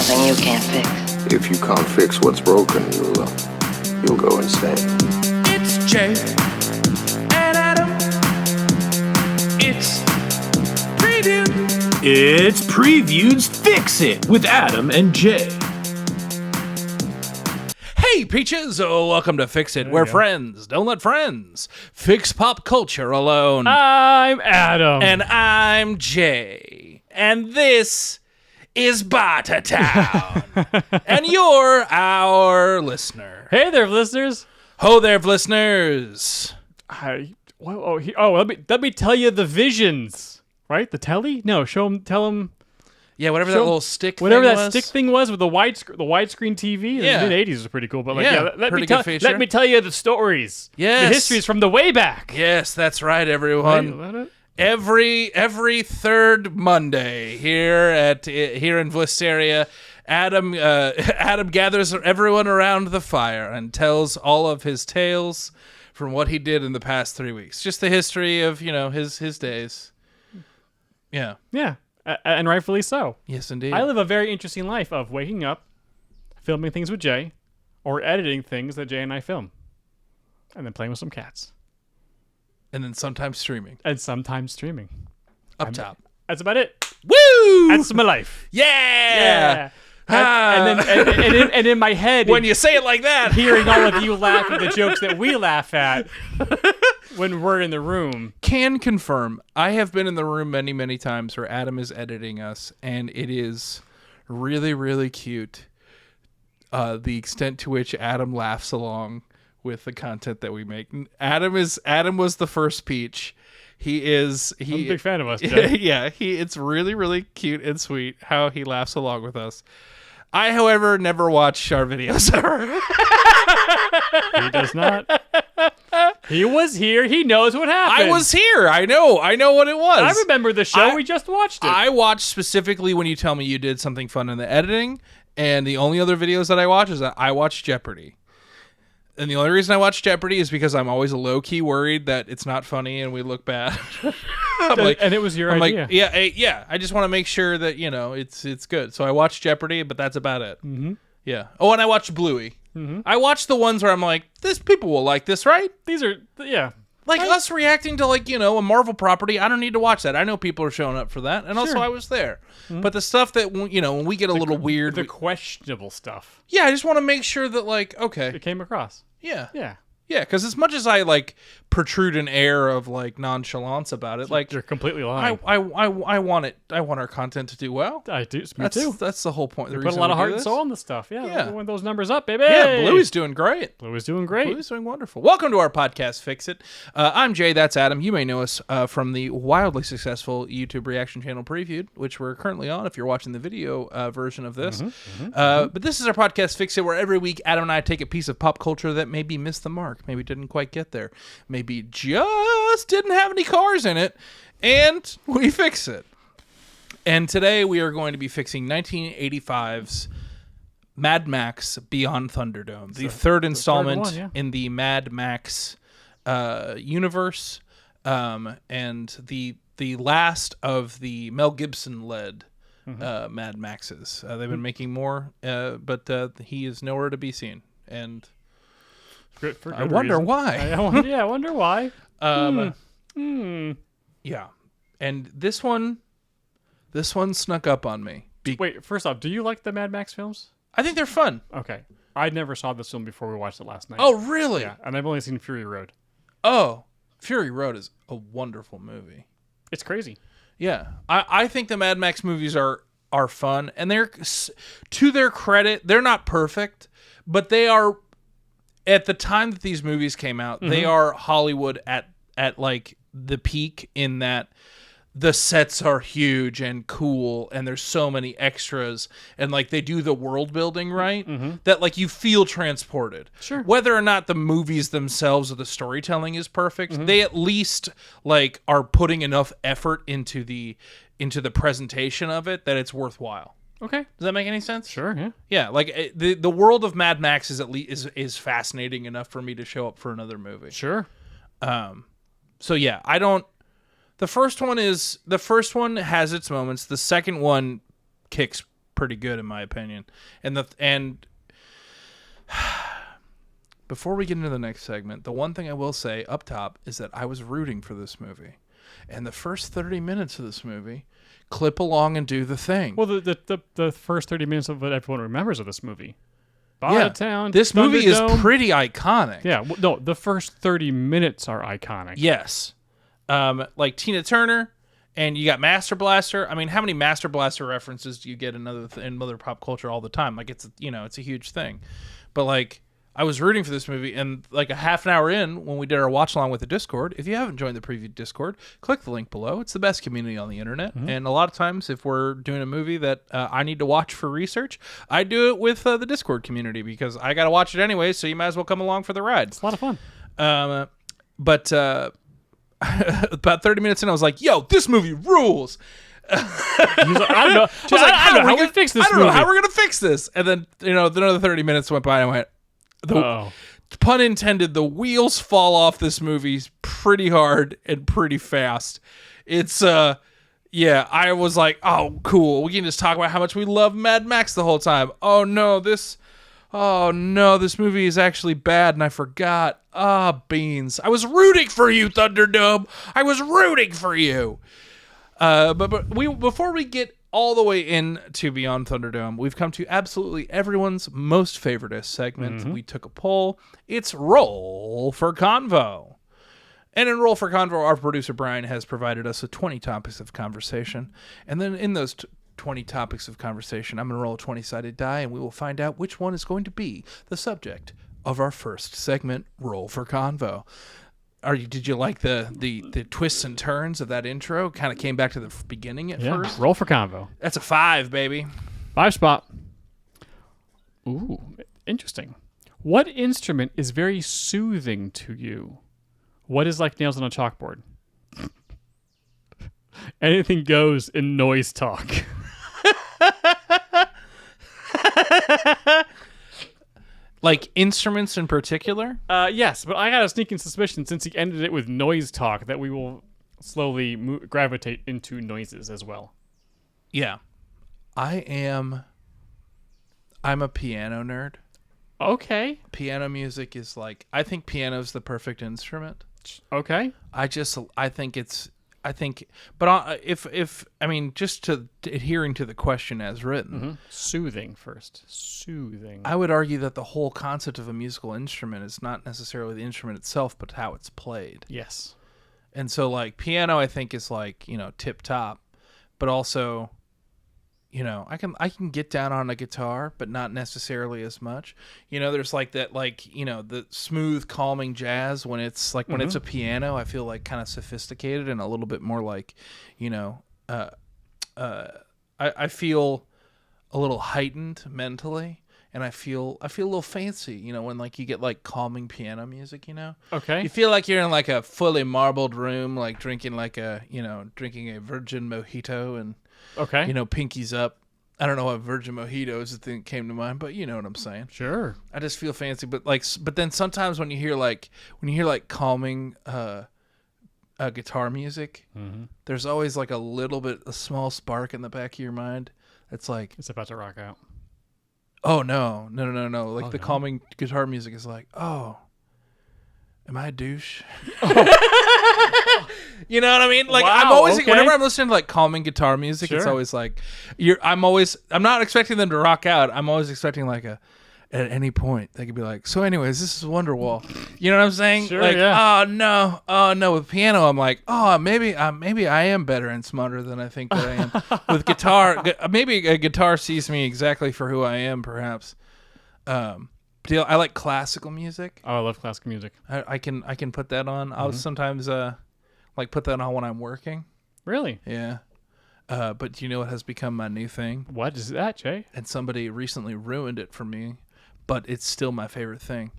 something you can't fix. If you can't fix what's broken, you'll go insane. It's Jay and Adam. It's Preview. It's Preview's Fix It with Adam and Jay. Hey, Peaches! Oh, welcome to Fix It, where friends don't let friends fix pop culture alone. I'm Adam. And I'm Jay. And this is Bata Town. And you're our listener. Hey there, listeners. Ho there, listeners. Let me tell you the visions. Right? The telly? No, tell them. Yeah, whatever that little stick whatever thing that was. stick thing was with the widescreen TV. Yeah. The mid-'80s was pretty cool. But Pretty good feature. let me tell you the stories. Yes. The histories from the way back. Yes, that's right, everyone. Every third Monday here in Vlisteria, Adam gathers everyone around the fire and tells all of his tales from what he did in the past 3 weeks. Just the history of his days. Yeah. Yeah, and rightfully so. Yes, indeed. I live a very interesting life of waking up, filming things with Jay, or editing things that Jay and I film, and then playing with some cats. And then sometimes streaming. And sometimes streaming. Up top. That's about it. Woo! That's my life. Yeah! And in my head, When you say it like that. hearing all of you laugh at the jokes that we laugh at when we're in the room. Can confirm, I have been in the room many, many times where Adam is editing us, and it is really, really cute. The extent to which Adam laughs along with the content that we make. Adam was the first Peach. I'm a big fan of us, Jay. Yeah, it's really, really cute and sweet how he laughs along with us. I, however, never watch our videos ever. He does not. He was here. He knows what happened. I was here. I know what it was. I remember the show. We just watched it. I watch specifically when you tell me you did something fun in the editing, and the only other videos that I watch is that I watch Jeopardy. And the only reason I watch Jeopardy is because I'm always low-key worried that it's not funny and we look bad. And it was your idea. Yeah. I just want to make sure that, it's good. So I watch Jeopardy, but that's about it. Mm-hmm. Yeah. Oh, and I watch Bluey. Mm-hmm. I watch the ones where I'm like, people will like this, right? These are, yeah. Like us reacting to a Marvel property, I don't need to watch that. I know people are showing up for that, and also Sure. I was there. Mm-hmm. But the stuff that when we get a little weird, The questionable stuff. yeah, I just want to make sure that okay, It came across. yeah, Yeah. because as much as I protrude an air of nonchalance about it, You're completely lying. I want it. I want our content to do well. I do. Me too. That's the whole point. Put a lot of heart and soul in this stuff. Yeah. Yeah. We want those numbers up, baby. Yeah, Bluey's doing great. Bluey's doing great. Bluey's doing wonderful. Welcome to our podcast, Fix It. I'm Jay, that's Adam. You may know us from the wildly successful YouTube reaction channel Previewed, which we're currently on if you're watching the video version of this. But this is our podcast, Fix It, where every week Adam and I take a piece of pop culture that maybe missed the mark, maybe didn't quite get there, maybe just didn't have any cars in it, and we fix it. And today we are going to be fixing 1985's Mad Max Beyond Thunderdome, the third installment in the Mad Max universe, and the last of the Mel Gibson-led Mad Maxes. They've been making more, but he is nowhere to be seen, and I wonder why. I wonder why. Yeah, and this one snuck up on me. Wait, first off, do you like the Mad Max films? I think they're fun. Okay. I never saw this film before we watched it last night. Oh, really? Yeah, and I've only seen Fury Road. Oh, Fury Road is a wonderful movie. It's crazy. Yeah, I think the Mad Max movies are fun, and they're, to their credit, they're not perfect, but they are, at the time that these movies came out, they are Hollywood at the peak, in that the sets are huge and cool, and there's so many extras, and they do the world building right, that you feel transported. Sure. Whether or not the movies themselves or the storytelling is perfect, they at least are putting enough effort into the presentation of it that it's worthwhile. Okay. Does that make any sense? Sure, yeah. Yeah, the world of Mad Max is at least is fascinating enough for me to show up for another movie. Sure. So yeah, I don't. The first one has its moments. The second one kicks pretty good in my opinion. And before we get into the next segment, the one thing I will say up top is that I was rooting for this movie. And the first 30 minutes of this movie, clip along and do the thing. Well, the first 30 minutes of what everyone remembers of this movie. Town, this movie is Thunderdome. pretty iconic. Yeah, no, the first 30 minutes are iconic. Yes. Like Tina Turner, and you got Master Blaster. I mean, how many Master Blaster references do you get in other pop culture all the time? Like, it's a huge thing. But, like, I was rooting for this movie, and like a half an hour in, when we did our watch along with the Discord, if you haven't joined the preview Discord, click the link below. It's the best community on the internet. And a lot of times, if we're doing a movie that I need to watch for research, I do it with the Discord community, because I got to watch it anyway, so you might as well come along for the ride. It's a lot of fun. But about 30 minutes in, I was like, yo, this movie rules. He's like, I don't know. I don't know how we fix this I don't movie. know how we're going to fix this. And then, another 30 minutes went by, and I went, Oh. pun intended, the wheels fall off this movie pretty hard and pretty fast. It's, I was like, oh, cool. We can just talk about how much we love Mad Max the whole time. Oh, no, this movie is actually bad, and I forgot. Beans. I was rooting for you, Thunderdome. I was rooting for you. But before we get all the way into Beyond Thunderdome, we've come to absolutely everyone's most favoritist segment. We took a poll. It's Roll for Convo. And in Roll for Convo, our producer Brian has provided us with 20 topics of conversation. And then in those 20 topics of conversation, I'm going to roll a 20-sided die, and we will find out which one is going to be the subject of our first segment, Roll for Convo. Did you like the twists and turns of that intro? Kind of came back to the beginning at first. Roll for convo. That's a 5, baby. 5 spot. Ooh, interesting. What instrument is very soothing to you? What is like nails on a chalkboard? Anything goes in noise talk. Like instruments in particular? Yes, but I got a sneaking suspicion since he ended it with noise talk that we will slowly gravitate into noises as well. Yeah. I'm a piano nerd. Okay. Piano music is like, I think piano's the perfect instrument. Okay. Just to adhering to the question as written, Soothing first. Soothing. I would argue that the whole concept of a musical instrument is not necessarily the instrument itself, but how it's played. Yes. And so, like, piano, I think is like, tip top, but also, I can get down on a guitar, but not necessarily as much. There's like that, like, the smooth, calming jazz when it's like when it's a piano, I feel like kind of sophisticated and a little bit more like, I feel a little heightened mentally, and I feel a little fancy, when like you get like calming piano music, Okay. You feel like you're in like a fully marbled room, like drinking like drinking a virgin mojito and. Okay. Pinkies up. I don't know what virgin mojito is the thing that came to mind, but you know what I'm saying. Sure. I just feel fancy, but then sometimes when you hear calming guitar music, there's always like a small spark in the back of your mind. It's like it's about to rock out. Oh no. Like the calming guitar music is like, oh, am I a douche? You know what I mean? Like, wow, I'm always okay. whenever I'm listening to like calming guitar music, it's always like I'm not expecting them to rock out. I'm always expecting like at any point they could be like, so anyways, this is Wonderwall. You know what I'm saying? Sure, like, yeah. oh no. With piano, I'm like, oh, maybe I am better and smarter than I think that I am. With guitar, maybe a guitar sees me exactly for who I am, perhaps. I like classical music. Oh, I love classical music. I can put that on. I'll sometimes like put that on when I'm working. Really? Yeah. But do you know what has become my new thing? What is that, Jay? And somebody recently ruined it for me, but it's still my favorite thing.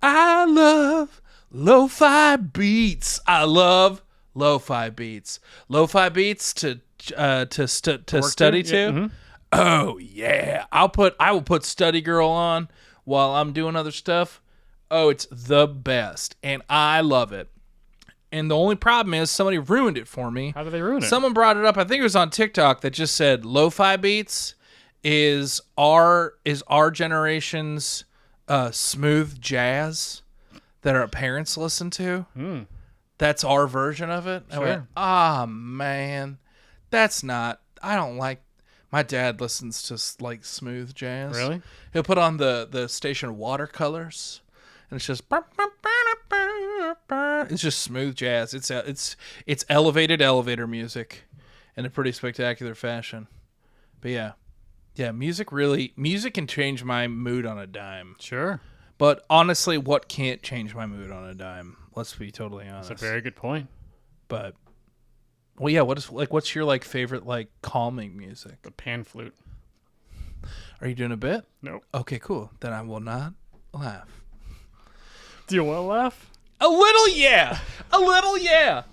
I love lo-fi beats. I love lo-fi beats. Lo-fi beats to study to. Yeah. Oh yeah. I will put Study Girl on while I'm doing other stuff. Oh, it's the best, and I love it. And the only problem is somebody ruined it for me. How did they ruin it? Someone brought it up. I think it was on TikTok that just said lo-fi beats. is our generation's smooth jazz that our parents listen to. That's our version of it. I went, man, that's not. I don't like. My dad listens to like smooth jazz. Really? He'll put on the station Watercolors, and it's just. It's just smooth jazz. It's elevated elevator music, in a pretty spectacular fashion. But yeah, music can change my mood on a dime. Sure. But honestly, what can't change my mood on a dime? Let's be totally honest. That's a very good point. But well, yeah. What's your like favorite like calming music? The pan flute. Are you doing a bit? Nope. Okay, cool. Then I will not laugh. Do you want to laugh? A little, yeah. A little, yeah.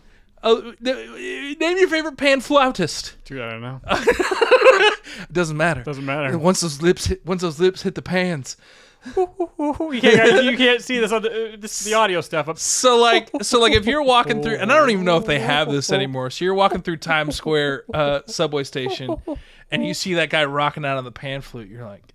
Name your favorite pan flautist. Dude, I don't know. It doesn't matter. Doesn't matter. Once those lips hit the pans. You can't see this on the audio stuff. So like if you're walking through, and I don't even know if they have this anymore. So you're walking through Times Square subway station, and you see that guy rocking out on the pan flute. You're like,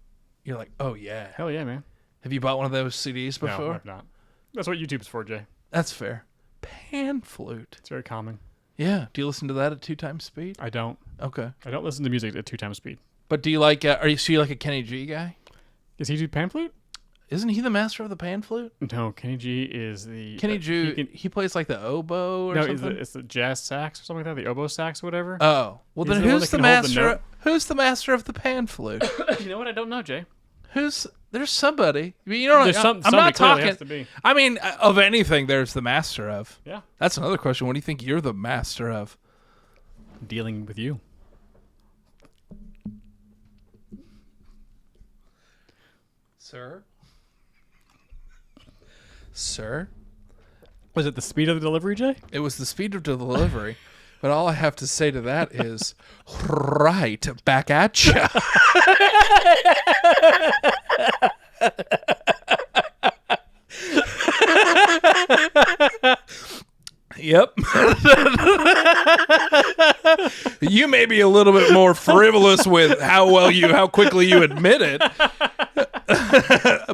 oh yeah. Hell yeah, man. Have you bought one of those CDs before? No, I've not. That's what YouTube's for, Jay. That's fair. Pan flute. It's very calming. Yeah. Do you listen to that at 2 times speed? I don't. Okay. I don't listen to music at 2 times speed. But do you like? Are you like a Kenny G guy? Does he do pan flute? Isn't he the master of the pan flute? No, Kenny G is the... Kenny G, he plays like the oboe or something? No, it's the jazz sax or something like that, the oboe sax or whatever. Oh. Well, then who's the master? Who's the master of the pan flute? You know what? I don't know, Jay. There's somebody. I mean, you know, I'm not talking. Has to be. I mean, of anything, there's the master of. Yeah. That's another question. What do you think you're the master of? Dealing with you. Sir? Sir? Was it the speed of the delivery, Jay? It was the speed of the delivery. But all I have to say to that is, right back at ya. Yep. You may be a little bit more frivolous with how quickly you admit it.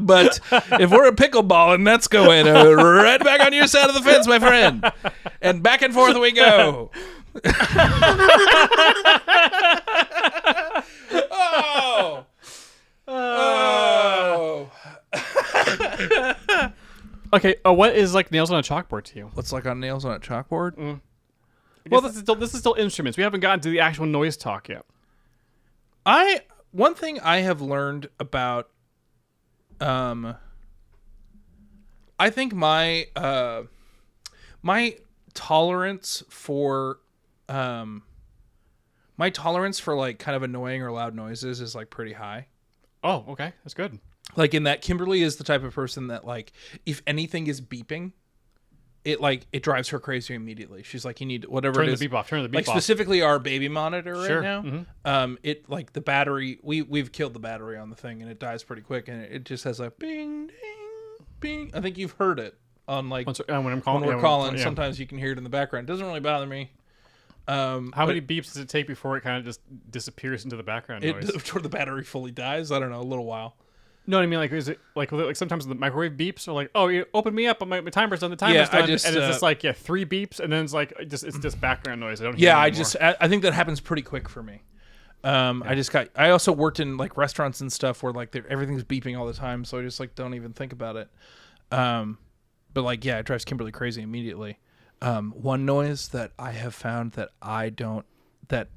But if we're a pickleballing, that's going right back on your side of the fence, my friend. And back and forth we go. Oh. Oh. Okay, what is like nails on a chalkboard to you? What's like on nails on a chalkboard? Well, this is still instruments. We haven't gotten to the actual noise talk yet. One thing I have learned about, I think my tolerance for like kind of annoying or loud noises is like pretty high. Oh, okay, that's good. Like in that Kimberly is the type of person that like if anything is beeping, it drives her crazy immediately. She's like, you need whatever Turn it is. the beep off. Turn the beep like off. specifically our baby monitor right now. Mm-hmm. It like the battery. We've killed the battery on the thing and it dies pretty quick and it just has like bing ding bing. I think you've heard it on like when I'm calling. When we're calling. Sometimes you can hear it in the background. It doesn't really bother me. How many beeps does it take before it kind of just disappears into the background noise? Before the battery fully dies? I don't know. A little while. No, what I mean, like, is it like sometimes the microwave beeps are like, oh, you open me up, my timer's done, the timer's done, and it's just like 3 beeps, and then it's like it's just background noise. I don't hear it anymore. I think that happens pretty quick for me. I also worked in like restaurants and stuff where like everything's beeping all the time, so I just like don't even think about it. But like it drives Kimberly crazy immediately. One noise that I have found that that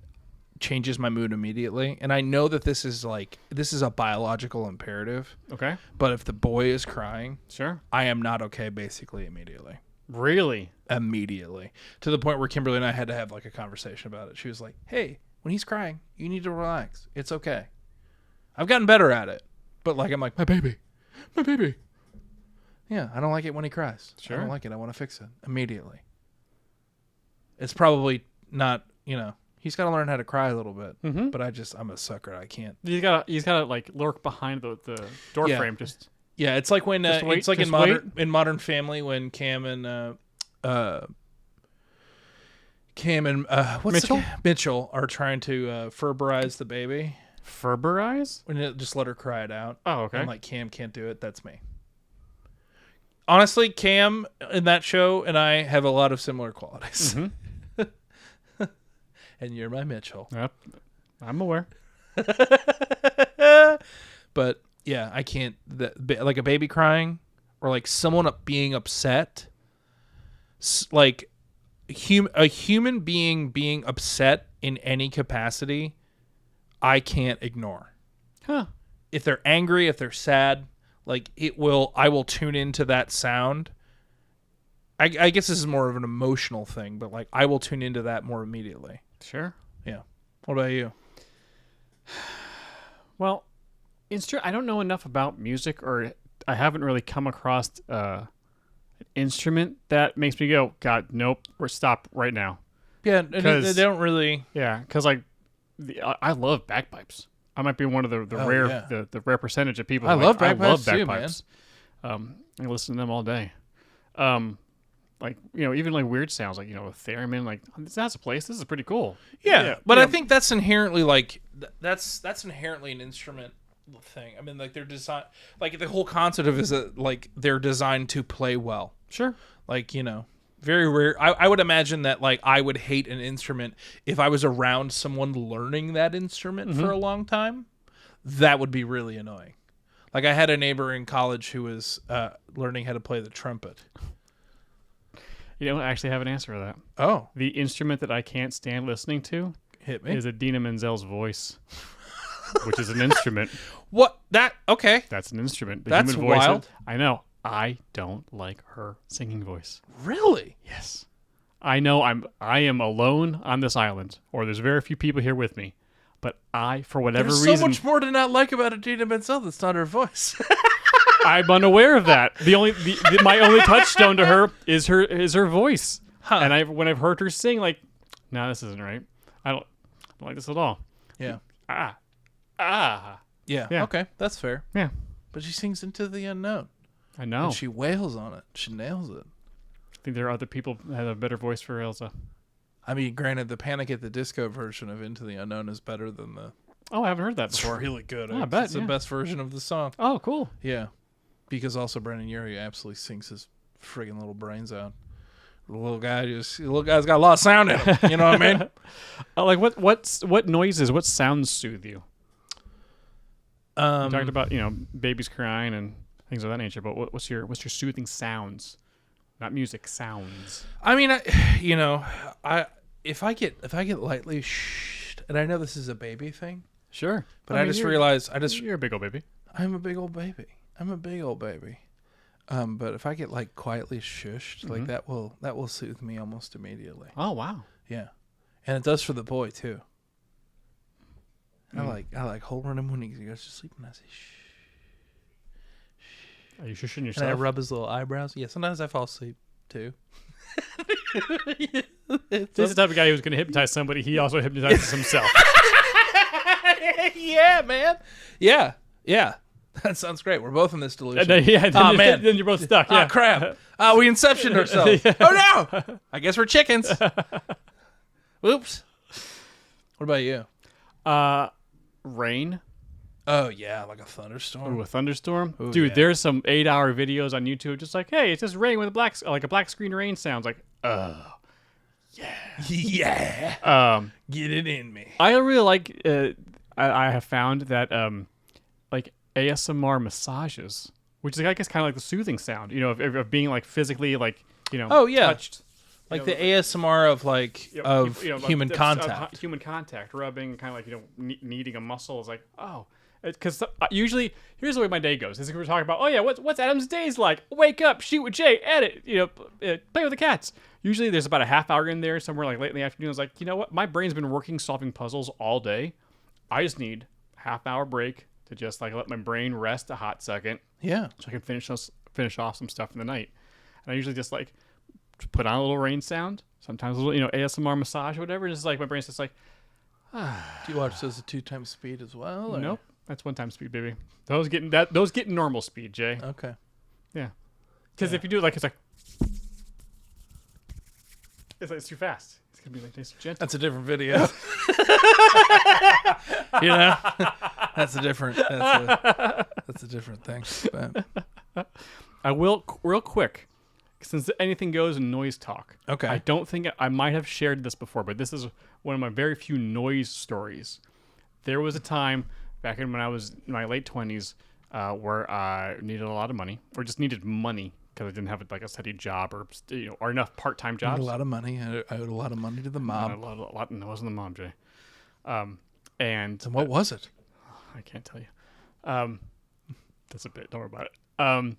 changes my mood immediately, and I know that this is a biological imperative. Okay. But if the boy is crying, sure, I am not okay basically immediately. Really? Immediately. To the point where Kimberly and I had to have like a conversation about it. She was like, hey, when he's crying, you need to relax. It's okay. I've gotten better at it. But like I'm like, my baby. Yeah, I don't like it when he cries. Sure. I don't like it. I want to fix it immediately. It's probably not, he's got to learn how to cry a little bit. Mm-hmm. But I'm a sucker. I can't. He's gotta like lurk behind the door frame. Yeah, it's like when wait, it's like in Modern Family when Cam and Mitchell are trying to Ferberize the baby. Ferberize? When it just let her cry it out. Oh, okay. And like Cam can't do it. That's me. Honestly, Cam in that show and I have a lot of similar qualities. Mm-hmm. And you're my Mitchell. Yep. I'm aware. But yeah, I can't. Like a baby crying or like someone being upset. Like a human being upset in any capacity, I can't ignore. Huh. If they're angry, if they're sad, like I will tune into that sound. I guess this is more of an emotional thing, but like I will tune into that more immediately. Sure. Yeah. What about you? Well, I don't know enough about music, or I haven't really come across an instrument that makes me go, God, nope, we're stop right now. Yeah, they don't really. Yeah, because like I love bagpipes. I might be one of the rare percentage of people. I who love bagpipes. bagpipes too, man. I listen to them all day. Like even like weird sounds, like a theremin. Like this has a place. This is pretty cool. Yeah, but I think that's inherently like that's inherently an instrument thing. I mean, like they're designed, like the whole concept of it is that like they're designed to play well. Sure. Like very rare. I would imagine that like I would hate an instrument if I was around someone learning that instrument for a long time. That would be really annoying. Like I had a neighbor in college who was learning how to play the trumpet. I actually have an answer for that. Oh. The instrument that I can't stand listening to Hit me. is Idina Menzel's voice, which is an instrument. What? Okay. That's an instrument. The That's human voice. wild. I know. I don't like her singing voice. Really? Yes. I know I am alone on this island, or there's very few people here with me. But for whatever There's reason, so much more to not like about Idina Menzel that's not her voice. I'm unaware of that. My only touchstone to her is her voice. Huh. And when I've heard her sing, like, no, this isn't right. I don't like this at all. Yeah. Yeah. Yeah. Okay, that's fair. Yeah. But she sings Into the Unknown. I know. And she wails on it. She nails it. I think there are other people that have a better voice for Elsa. I mean, granted, the Panic at the Disco version of Into the Unknown is better than the... Oh, I haven't heard that It's before. really good. Oh, I bet, It's the yeah. best version of the song. Oh, cool. Yeah. Because also Brendan Urie absolutely sings his friggin' little brains out. The little guy's got a lot of sound in him. You know what I mean? Like what noises, what sounds soothe you? You talked about babies crying and things of that nature, but what's your soothing sounds? Not music, sounds. I mean, if I get lightly and I know this is a baby thing, Sure, but I just realized you're a big old baby. I'm a big old baby. But if I get like quietly shushed, like that will soothe me almost immediately. Oh wow. Yeah, and it does for the boy too. I like holding him when he goes to sleep, and I say shh. Are you shushing And yourself? I rub his little eyebrows. Yeah, sometimes I fall asleep too. This is the type of guy who's going to hypnotize somebody. He also hypnotizes himself. Yeah, man. Yeah. That sounds great. We're both in this delusion. Then you're both stuck. Yeah. Oh, crap. We inceptioned ourselves. Yeah. Oh, no. I guess we're chickens. Oops. What about you? Rain. Oh, yeah, like a thunderstorm. Ooh, a thunderstorm. Ooh, Dude, yeah. there's some 8-hour videos on YouTube just like, hey, it's just rain with a black screen rain sounds. Like, Yeah. Get it in me. I really like, I have found that, like, ASMR massages, which is, I guess, kind of like the soothing sound, of being, like, physically, like, Oh, yeah. touched. Like the ASMR of, like, human contact. Human contact, rubbing, kind of like, kneading a muscle is like, oh. Because usually, here's the way my day goes. Is we're talking about, oh, yeah, what's Adam's days like? Wake up, shoot with Jay, edit, play with the cats. Usually there's about a half hour in there, somewhere like late in the afternoon. I was like, you know what? My brain's been working solving puzzles all day. I just need a half-hour break to just like let my brain rest a hot second. Yeah. So I can finish off some stuff in the night. And I usually just like put on a little rain sound, sometimes a little, ASMR massage or whatever. And it's like my brain's just like, Do you watch those at 2x speed as well? Or? Nope. That's 1x speed, baby. Those getting normal speed, Jay. Okay. Yeah. Because if you do it like it's too fast. It's gonna be like nice and gentle. That's a different video. You know, that's a different thing. But, I will real quick, since anything goes in noise talk. Okay. I don't think I might have shared this before, but this is one of my very few noise stories. There was a time back when I was in my late 20s where I needed a lot of money, or just needed money because I didn't have like a steady job or enough part-time jobs. I owed a lot of money. I owed a lot of money to the mob. A lot. No, it wasn't the mom, Jay. And what was it? I can't tell you. That's a bit. Don't worry about it.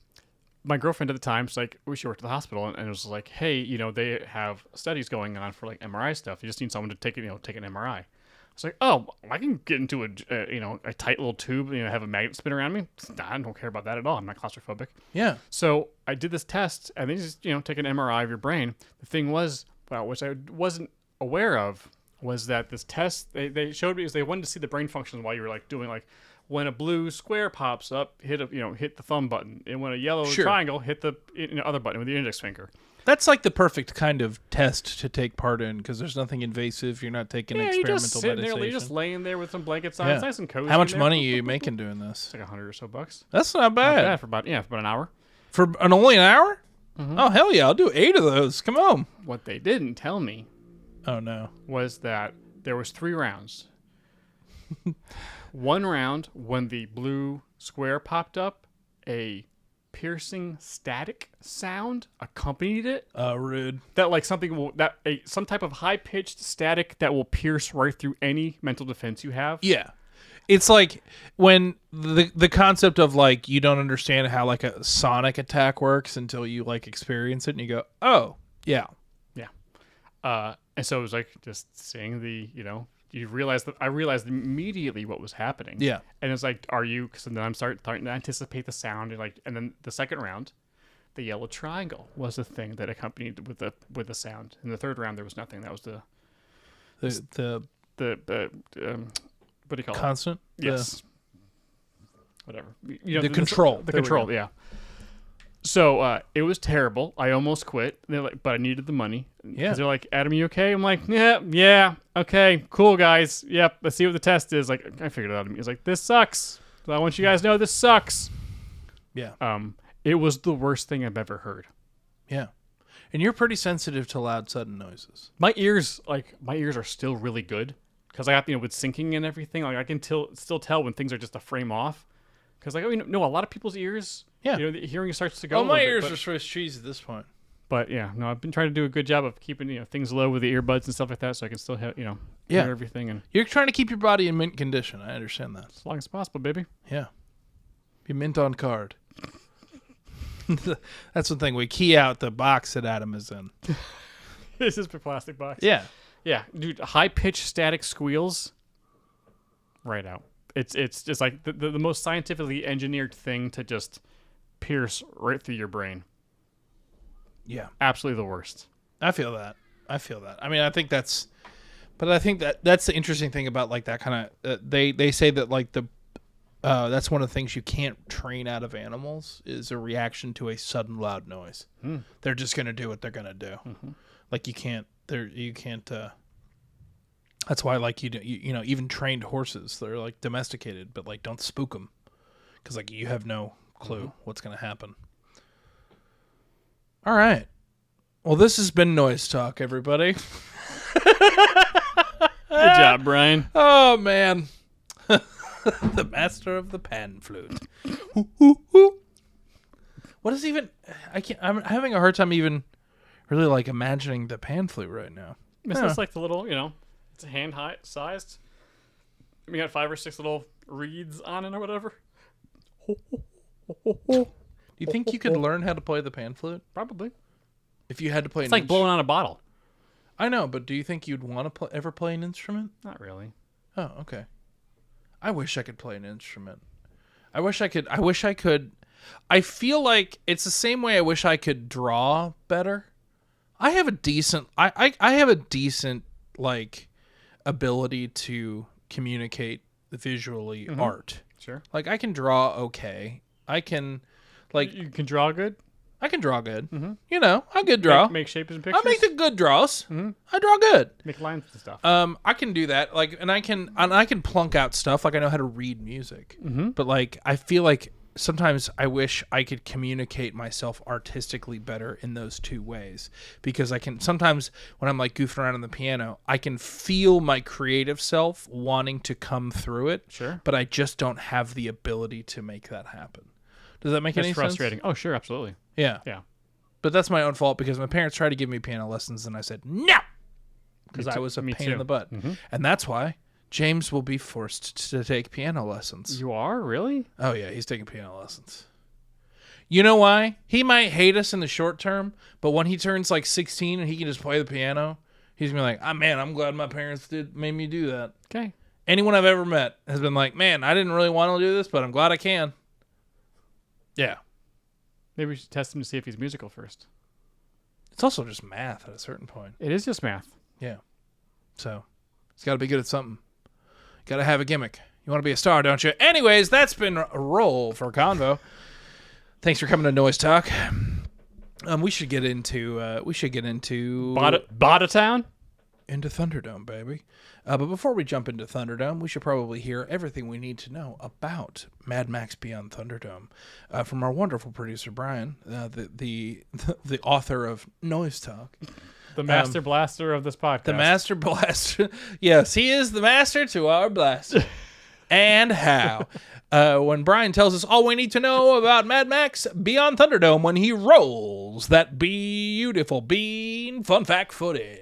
My girlfriend at the time, she worked at the hospital, and it was like, hey, they have studies going on for like MRI stuff. You just need someone to take an MRI. It's like, oh, I can get into a tight little tube, have a magnet spin around me. I don't care about that at all. I'm not claustrophobic. Yeah. So I did this test, and they just, take an MRI of your brain. The thing was, which I wasn't aware of, was that this test, they showed me, is they wanted to see the brain functions while you were like doing like, when a blue square pops up, hit the thumb button, and when a yellow triangle, hit the other button with the index finger. That's like the perfect kind of test to take part in because there's nothing invasive. You're not taking experimental you're just sitting meditation. There, you're just laying there with some blankets on. Yeah. It's nice and cozy. How much money are you making doing this? It's like $100 or so bucks. That's not bad. Not bad for about an hour. For only an hour? Mm-hmm. Oh hell yeah! I'll do 8 of those. Come on. What they didn't tell me, was that there was 3 rounds. One round, when the blue square popped up, a piercing static sound accompanied it. Rude. That like some type of high pitched static that will pierce right through any mental defense you have. Yeah. It's like when the concept of like you don't understand how like a sonic attack works until you like experience it and you go, oh yeah. Yeah. And so it was like just seeing the, I realized immediately what was happening. Yeah. And it's like, because then I'm starting to anticipate the sound and then the second round, the yellow triangle was the thing that accompanied with the sound. In the third round, there was nothing. That was the what do you call constant? it? Yes. Whatever. The control. The control, yeah. So it was terrible. I almost quit. They're like, but I needed the money. Yeah. They're like, Adam, you okay? I'm like, yeah, okay, cool, guys. Yep, let's see what the test is. Like, I figured it out. He's like, this sucks. So I want you guys to know this sucks. Yeah. It was the worst thing I've ever heard. Yeah. And you're pretty sensitive to loud, sudden noises. My ears are still really good because I got with syncing and everything. Like I can still tell when things are just a frame off. Because a lot of people's ears. Yeah. The hearing starts to go. Oh, my ears are Swiss cheese at this point. But yeah, no, I've been trying to do a good job of keeping things low with the earbuds and stuff like that, so I can still have hear everything. And you're trying to keep your body in mint condition. I understand that. As long as possible, baby. Yeah. Be mint on card. That's the thing. We key out the box that Adam is in. This is the plastic box. Yeah. Yeah, dude. High pitched static squeals. Right out. It's just like the most scientifically engineered thing to just pierce right through your brain. Yeah. Absolutely the worst. I feel that. I mean, I think that's the interesting thing about like that kind of, they say that like that's one of the things you can't train out of animals is a reaction to a sudden loud noise. They're just going to do what they're going to do. Mm-hmm. Like you can't, that's why like you even trained horses, they're like domesticated, but like don't spook them because like you have no clue what's going to happen. All right. Well, this has been Noise Talk, everybody. Good job, Brian. Oh, man. The master of the pan flute. What is even... I'm having a hard time even really like imagining the pan flute right now. It's just like the little, it's hand high sized. We got 5 or 6 little reeds on it or whatever. Do you think you could learn how to play the pan flute? Probably. If you had to play it's like blowing on a bottle. I know, but do you think you'd want to ever play an instrument? Not really. Oh, okay. I wish I could play an instrument. I wish I could. I feel like it's the same way I wish I could draw better. I have a decent like ability to communicate visually art. Sure. Like I can draw okay. I can like you can draw good? I can draw good. You know, I good draw. Make shapes and pictures. I make the good draws. I draw good. Make lines and stuff. I can do that. Like, and I can plunk out stuff. Like, I know how to read music. But like, I feel like sometimes I wish I could communicate myself artistically better in those two ways, because I can sometimes when I'm like goofing around on the piano, I can feel my creative self wanting to come through it. Sure. But I just don't have the ability to make that happen. Does that make That's any frustrating. sense? Oh, sure, absolutely. Yeah. Yeah. But that's my own fault, because my parents tried to give me piano lessons and I said no, because I was a me pain too. in the butt. And that's why James will be forced to take piano lessons. You are? Really? Oh, yeah, he's taking piano lessons. You know why? He might hate us in the short term, but when he turns like 16 and he can just play the piano, he's going to be like, oh, man, I'm glad my parents made me do that. Okay. Anyone I've ever met has been like, man, I didn't really want to do this, but I'm glad I can. Yeah. Maybe we should test him to see if he's musical first. It's also just math at a certain point. It is just math. Yeah. So he's got to be good at something. Got to have a gimmick. You want to be a star, don't you? Anyways, that's been a roll for Convo. Thanks for coming to Noise Talk. We should get into Bada Town? into Thunderdome, baby. But before we jump into Thunderdome, we should probably hear everything we need to know about Mad Max Beyond Thunderdome from our wonderful producer Brian, the author of Noise Talk. The master blaster of this podcast. The master blaster. Yes, he is the master to our blaster. And how? When Brian tells us all we need to know about Mad Max Beyond Thunderdome when he rolls that beautiful bean fun fact footage.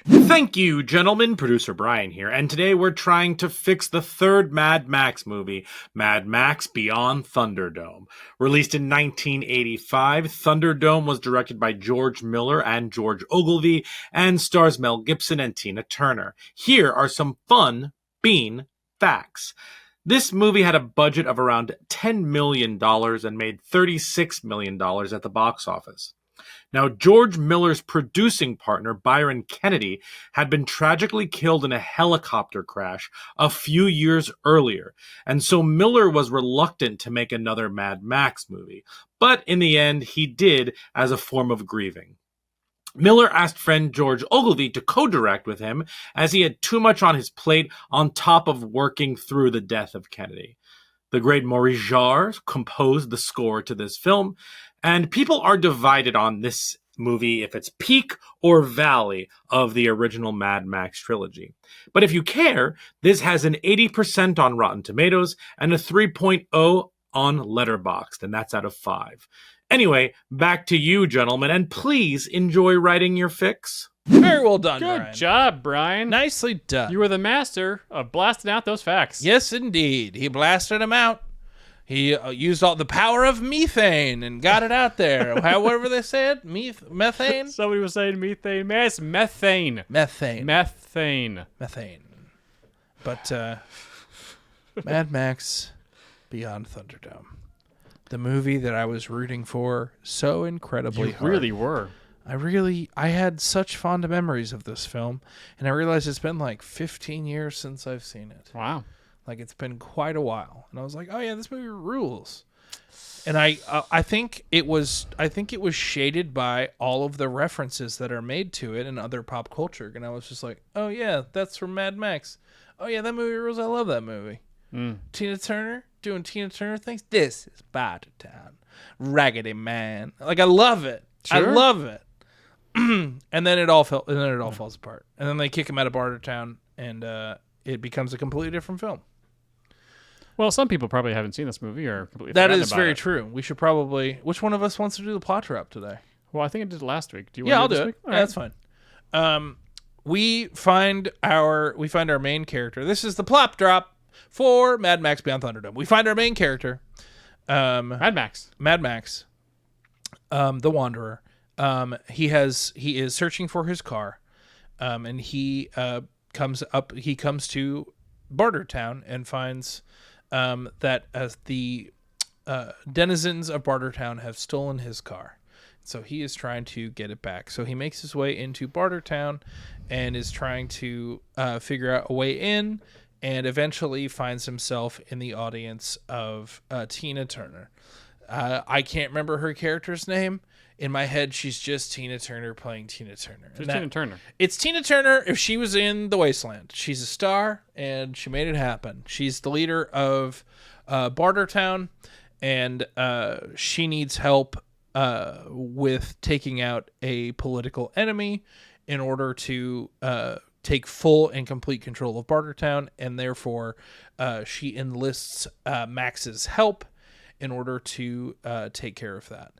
Thank you, gentlemen. Producer Brian here, and today we're trying to fix the third Mad Max movie, Mad Max Beyond Thunderdome. Released in 1985, Thunderdome was directed by George Miller and George Ogilvy and stars Mel Gibson and Tina Turner. Here are some fun bean facts. This movie had a budget of around $10 million and made $36 million at the box office. Now, George Miller's producing partner, Byron Kennedy, had been tragically killed in a helicopter crash a few years earlier, and so Miller was reluctant to make another Mad Max movie. But in the end, he did as a form of grieving. Miller asked friend George Ogilvy to co-direct with him as he had too much on his plate on top of working through the death of Kennedy. The great Maurice Jarre composed the score to this film, and people are divided on this movie if it's peak or valley of the original Mad Max trilogy. But if you care, this has an 80% on Rotten Tomatoes and a 3.0 on Letterboxd, and that's out of 5. Anyway, back to you, gentlemen, and please enjoy writing your fix. Very well done, Good Brian. job, Brian. Nicely done. You were the master of blasting out those facts. Yes, indeed. He blasted them out. He used all the power of methane and got it out there. However they said, methane? Somebody was saying methane. Man, it's methane. Methane. Methane. Methane. But Mad Max Beyond Thunderdome. The movie that I was rooting for so incredibly hard. Really were. I had such fond memories of this film, and I realized it's been like 15 years since I've seen it. Wow. Like, it's been quite a while, and I was like, "Oh yeah, this movie rules." And I think it was shaded by all of the references that are made to it in other pop culture, and I was just like, "Oh yeah, that's from Mad Max. Oh yeah, that movie rules. I love that movie." Tina Turner doing Tina Turner things. This is Bada Town, Raggedy Man. Like, I love it. Sure. I love it. And then it all falls apart, and then they kick him out of Bartertown, and it becomes a completely different film. Well, some people probably haven't seen this movie or completely That forgotten is about very it. true. We should probably. Which one of us wants to do the plot drop today? Well, I think I did it last week. Do you Yeah, I'll want to do do it. this week? Yeah, that's fine. We find our main character. This is the plot drop for Mad Max Beyond Thunderdome. We find our main character, Mad Max. the Wanderer. He is searching for his car, and he comes to Bartertown and finds that the denizens of Bartertown have stolen his car. So he is trying to get it back. So he makes his way into Bartertown and is trying to figure out a way in, and eventually finds himself in the audience of Tina Turner. I can't remember her character's name, In my head, she's just Tina Turner playing Tina Turner. Just Tina Turner. It's Tina Turner if she was in The Wasteland. She's a star, and she made it happen. She's the leader of Bartertown, and she needs help with taking out a political enemy in order to take full and complete control of Bartertown, and therefore she enlists Max's help in order to take care of that.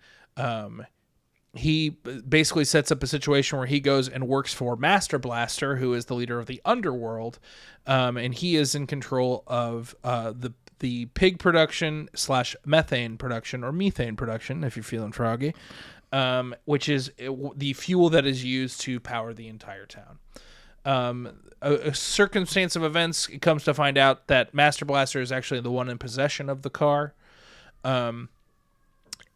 He basically sets up a situation where he goes and works for Master Blaster, who is the leader of the underworld, and he is in control of the pig production / methane production, or methane production, if you're feeling froggy, which is the fuel that is used to power the entire town. A circumstance of events, it comes to find out that Master Blaster is actually the one in possession of the car.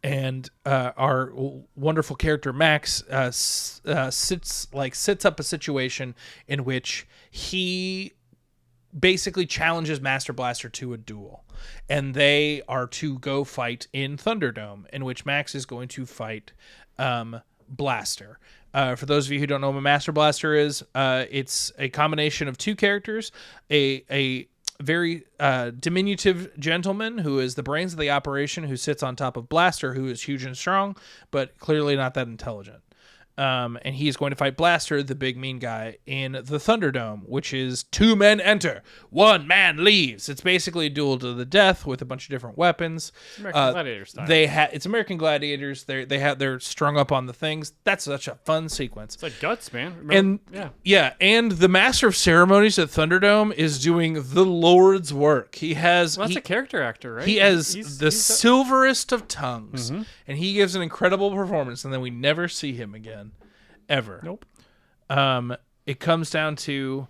And our wonderful character Max sits up a situation in which he basically challenges Master Blaster to a duel, and they are to go fight in Thunderdome, in which Max is going to fight Blaster. For those of you who don't know what Master Blaster is, it's a combination of two characters, a very diminutive gentleman who is the brains of the operation, who sits on top of Blaster, who is huge and strong, but clearly not that intelligent. And he is going to fight Blaster, the big mean guy, in the Thunderdome, which is 2 men enter, 1 man leaves. It's basically a duel to the death with a bunch of different weapons. American Gladiator style. It's American Gladiators. They're strung up on the things. That's such a fun sequence. It's like Guts, man. Remember? And the Master of Ceremonies at Thunderdome is doing the Lord's work. That's a character actor, right? He has the silverest of tongues, and he gives an incredible performance, and then we never see him again. Ever. Nope. It comes down to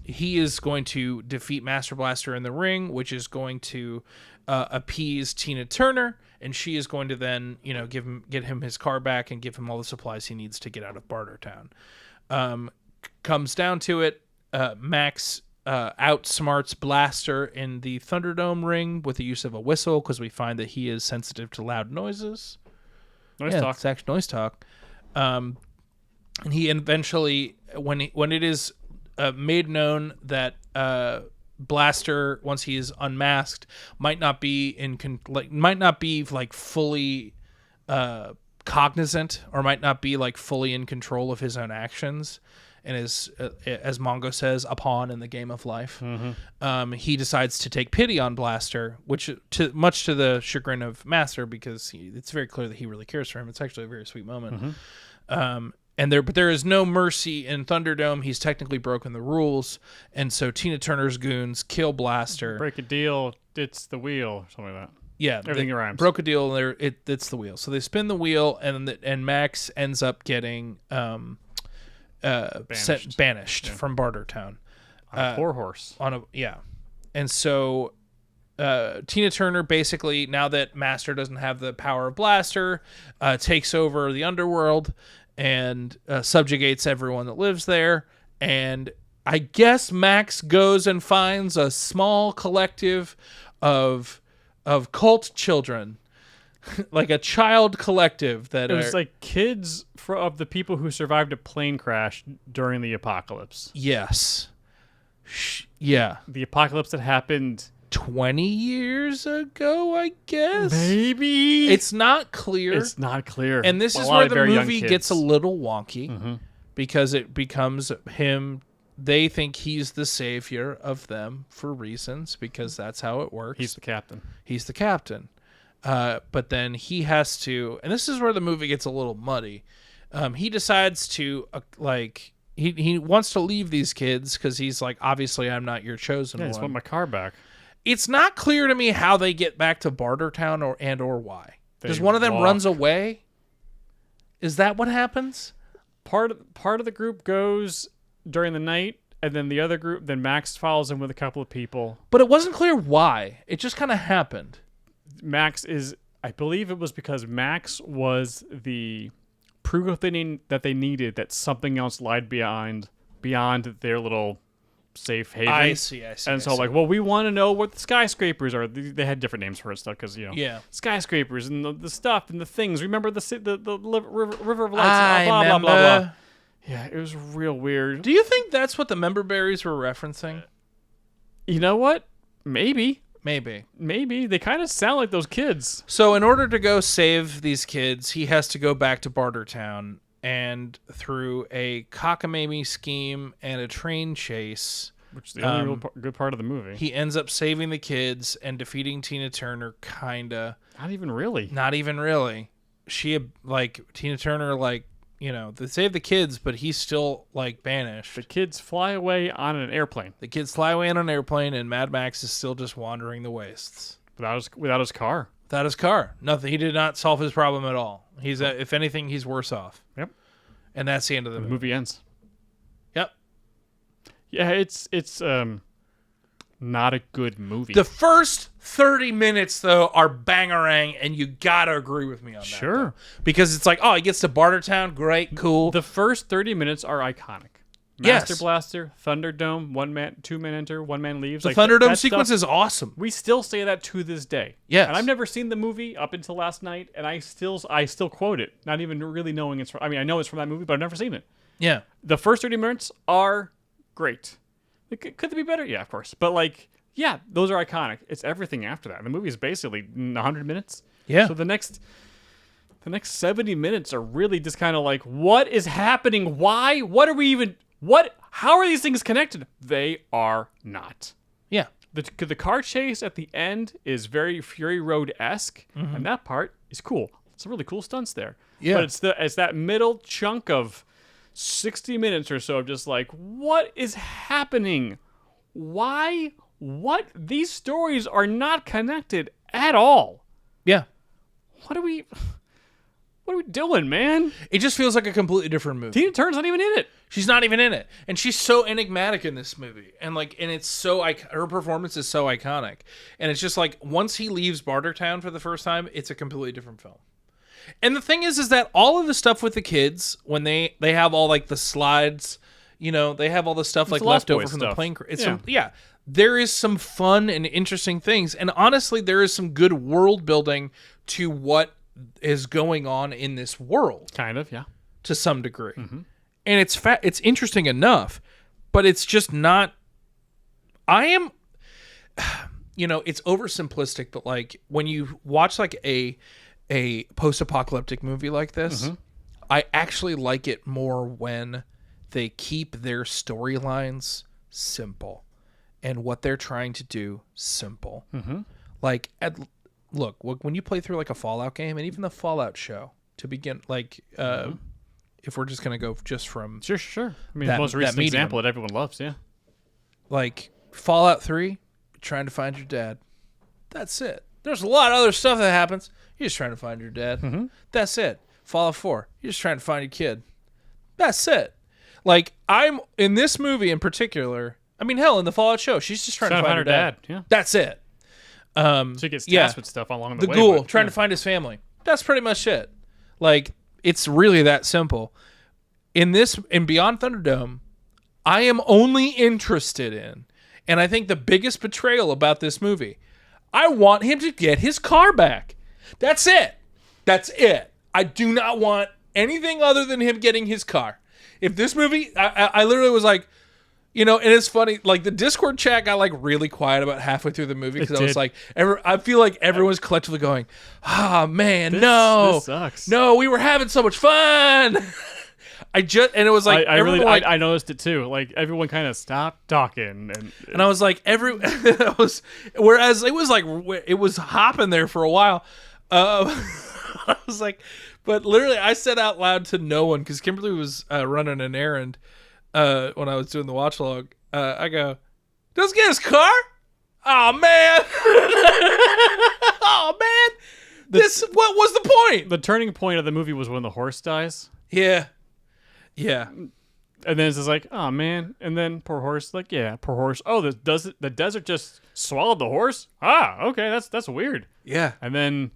he is going to defeat Master Blaster in the ring, which is going to appease Tina Turner, and she is going to then, get him his car back and give him all the supplies he needs to get out of Bartertown. Comes down to it, Max outsmarts Blaster in the Thunderdome ring with the use of a whistle, because we find that he is sensitive to loud noises. Noise talk. It's actually noise talk. And he eventually, when it is made known that Blaster, once he is unmasked, might not be fully cognizant, or might not be fully in control of his own actions, and is, as Mongo says, a pawn in the game of life. He decides to take pity on Blaster, which much to the chagrin of Master, because it's very clear that he really cares for him. It's actually a very sweet moment. But there is no mercy in Thunderdome. He's technically broken the rules, and so Tina Turner's goons kill Blaster. Break a deal, it's the wheel, something like that. Yeah, everything rhymes. Broke a deal, and it's the wheel. So they spin the wheel, and Max ends up getting banished from Bartertown. On a poor horse. And so Tina Turner, basically, now that Master doesn't have the power of Blaster, takes over the underworld and subjugates everyone that lives there. And I guess Max goes and finds a small collective of cult children, like a child collective that it was like kids of the people who survived a plane crash during the apocalypse. Yes. Yeah. The apocalypse that happened 20 years ago, I guess. Maybe. It's not clear. And this is where the movie gets a little wonky, because it becomes him. They think he's the savior of them for reasons, because that's how it works. He's the captain. But then he has to, and this is where the movie gets a little muddy. He decides to he wants to leave these kids, because he's like, obviously I'm not your chosen one. I just want my car back. It's not clear to me how they get back to Bartertown or why. Does one of them runs away? Is that what happens? Part of the group goes during the night, and then the other group, then Max follows him with a couple of people. But it wasn't clear why. It just kind of happened. I believe it was because Max was the proof thing that they needed, that something else lied beyond their little safe haven. I see. And so like, well, we want to know what the skyscrapers are. They had different names for it stuff because skyscrapers and the stuff and the things. Remember the river of lights. I Blah remember. blah blah blah. Yeah, it was real weird. Do you think that's what the member berries were referencing? You know what? Maybe Maybe. they kind of sound like those kids. So in order to go save these kids, he has to go back to Bartertown, and through a cockamamie scheme and a train chase, Which is the only real good part of the movie. he ends up saving the kids and defeating Tina Turner. Kinda. Not even really. Not even really. She Tina Turner they save the kids, but he's still banished. The kids fly away on an airplane The kids fly away on an airplane, and Mad Max is still just wandering the wastes without his car. without his car. Nothing. He did not solve his problem at all. He's if anything, he's worse off. Yep. And that's the end of the The movie. movie ends. Yep. Yeah, it's not a good movie. The first 30 minutes though are bangarang, and you gotta agree with me on that. Sure. Though. Because it's like, oh, he gets to Bartertown, great, cool. The first 30 minutes are iconic. Yes. Master Blaster, Thunderdome, two men enter, one man leaves. The Thunderdome sequence is awesome. We still say that to this day. Yes. And I've never seen the movie up until last night, and I still quote it, not even really knowing it's from. I mean, I know it's from that movie, but I've never seen it. Yeah. The first 30 minutes are great. Could they be better? Yeah, of course. But those are iconic. It's everything after that. The movie is basically 100 minutes. Yeah. So the next 70 minutes are really just kind of like, what is happening? Why? What are we even? How are these things connected? They are not. Yeah. The car chase at the end is very Fury Road-esque, and that part is cool. Some really cool stunts there. Yeah. But it's that middle chunk of 60 minutes or so of just like, what is happening? Why? What? These stories are not connected at all. Yeah. What are we doing, man? It just feels like a completely different movie. Tina Turner's not even in it. She's not even in it, and she's so enigmatic in this movie, and it's so her performance is so iconic, and it's just like once he leaves Bartertown for the first time, it's a completely different film. And the thing is that all of the stuff with the kids when they have all the slides, they have all the stuff It's left Lost over Boys from stuff. the plane. Yeah. There is some fun and interesting things, and honestly, there is some good world building to what is going on in this world. Kind of, yeah. To some degree. And it's interesting enough, but it's just not. It's oversimplistic, but when you watch a post-apocalyptic movie like this, I actually like it more when they keep their storylines simple and what they're trying to do simple. Look, when you play through a Fallout game, and even the Fallout show to begin, if we're just gonna go just from Sure. I mean, that- the most that recent medium. example that everyone loves, yeah. Fallout 3, trying to find your dad. That's it. There's a lot of other stuff that happens. You're just trying to find your dad. That's it. Fallout 4, you're just trying to find your kid. That's it. I'm in this movie in particular. I mean, hell, in the Fallout show, she's just trying to find her dad. Yeah. That's it. She gets tasked with stuff along the way. Ghoul but, trying to find his family. That's pretty much it. It's really that simple. In Beyond Thunderdome, I am only interested in, and I think the biggest betrayal about this movie, I want him to get his car back. That's it. That's it. I do not want anything other than him getting his car. If this movie, I literally was like, and it's funny, the Discord chat got really quiet about halfway through the movie because I was like, I feel like everyone's collectively going, man, this sucks. No, we were having so much fun. And it was like, I noticed it too. Everyone kind of stopped talking, and I was like, whereas it was it was hopping there for a while. I was like, but literally, I said out loud to no one because Kimberly was running an errand. When I was doing the watch log, I go, "Does get his car? Oh man, oh man! What was the point?" the turning point of the movie was when the horse dies. Yeah. And then it's just like, oh man, and then poor horse, poor horse. Oh, the desert just swallowed the horse. Ah, okay, that's weird. Yeah. And then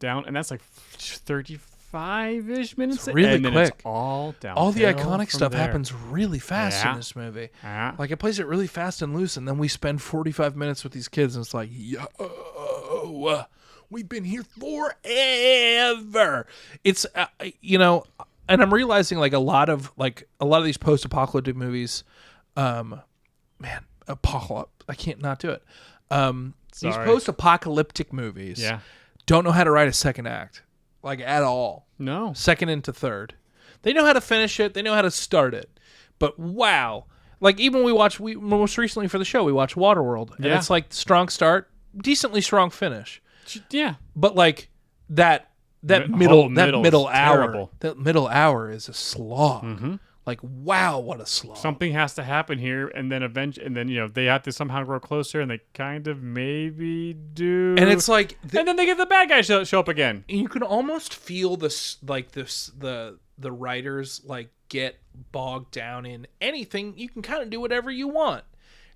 down, and that's 30, 5-ish minutes. It's really and then quick. It's all down. All the iconic stuff happens really fast in Yeah. this movie. Yeah. Like it plays it really fast and loose, and then we spend 45 minutes with these kids, and it's like, yo, we've been here forever. It's and I'm realizing like a lot of these post-apocalyptic movies, apocalypse. I can't not do it. These Sorry. post-apocalyptic movies, Yeah. don't know how to write a second act, like at all. No. Second into third. They know how to finish it. They know how to start it. But wow. Like even we most recently for the show, we watched Waterworld. And Yeah. it's like strong start, decently strong finish. Yeah. But like that middle middle is hour. terrible. That middle hour is a slog. Like wow, what a slog. Something has to happen here, and then they have to somehow grow closer, and they kind of maybe do. And it's like and then they get the bad guy show up again. you can almost feel the writers like get bogged down in anything. You can kind of do whatever you want,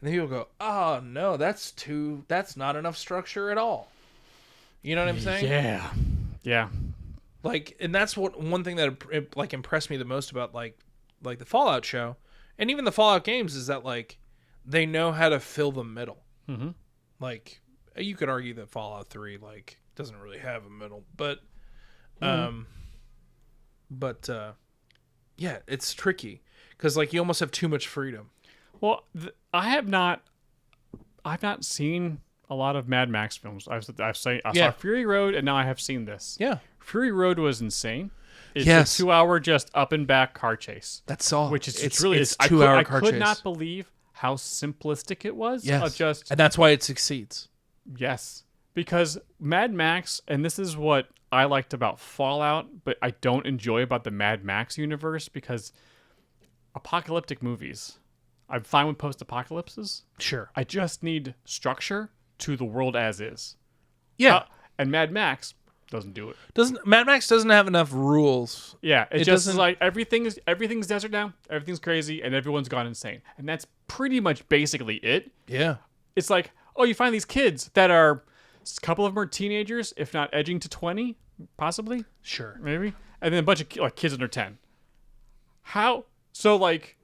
and then people go, "Oh no, that's not enough structure at all." You know what I'm saying? Yeah. Like, and that's one thing that like impressed me the most about like the Fallout show, and even the Fallout games, is that like they know how to fill the middle. Mm-hmm. Like you could argue that Fallout 3 like doesn't really have a middle, but yeah, it's tricky because like you almost have too much freedom. Well, I've not seen a lot of Mad Max films. I saw Fury Road, and now I have seen this. Yeah, Fury Road was insane. It's Yes. a 2-hour just up and back car chase. that's all. Which is it's really it's I 2 hour could, car I could chase. not believe how simplistic it was. Yes, Just and that's why it succeeds. yes, because Mad Max, and this is what I liked about Fallout, but I don't enjoy about the Mad Max universe, because apocalyptic movies, I'm fine with post-apocalypses. Sure. I just need structure to the world as is. Yeah. And Mad Max doesn't do it. Mad Max doesn't have enough rules. Yeah, it just doesn't- is like everything's desert now, everything's crazy, and everyone's gone insane. And that's pretty much basically it. Yeah. It's like, oh, you find these kids that are, a couple of them are teenagers, if not edging to 20, possibly, Sure. maybe, and then a bunch of kids under 10. How? So like,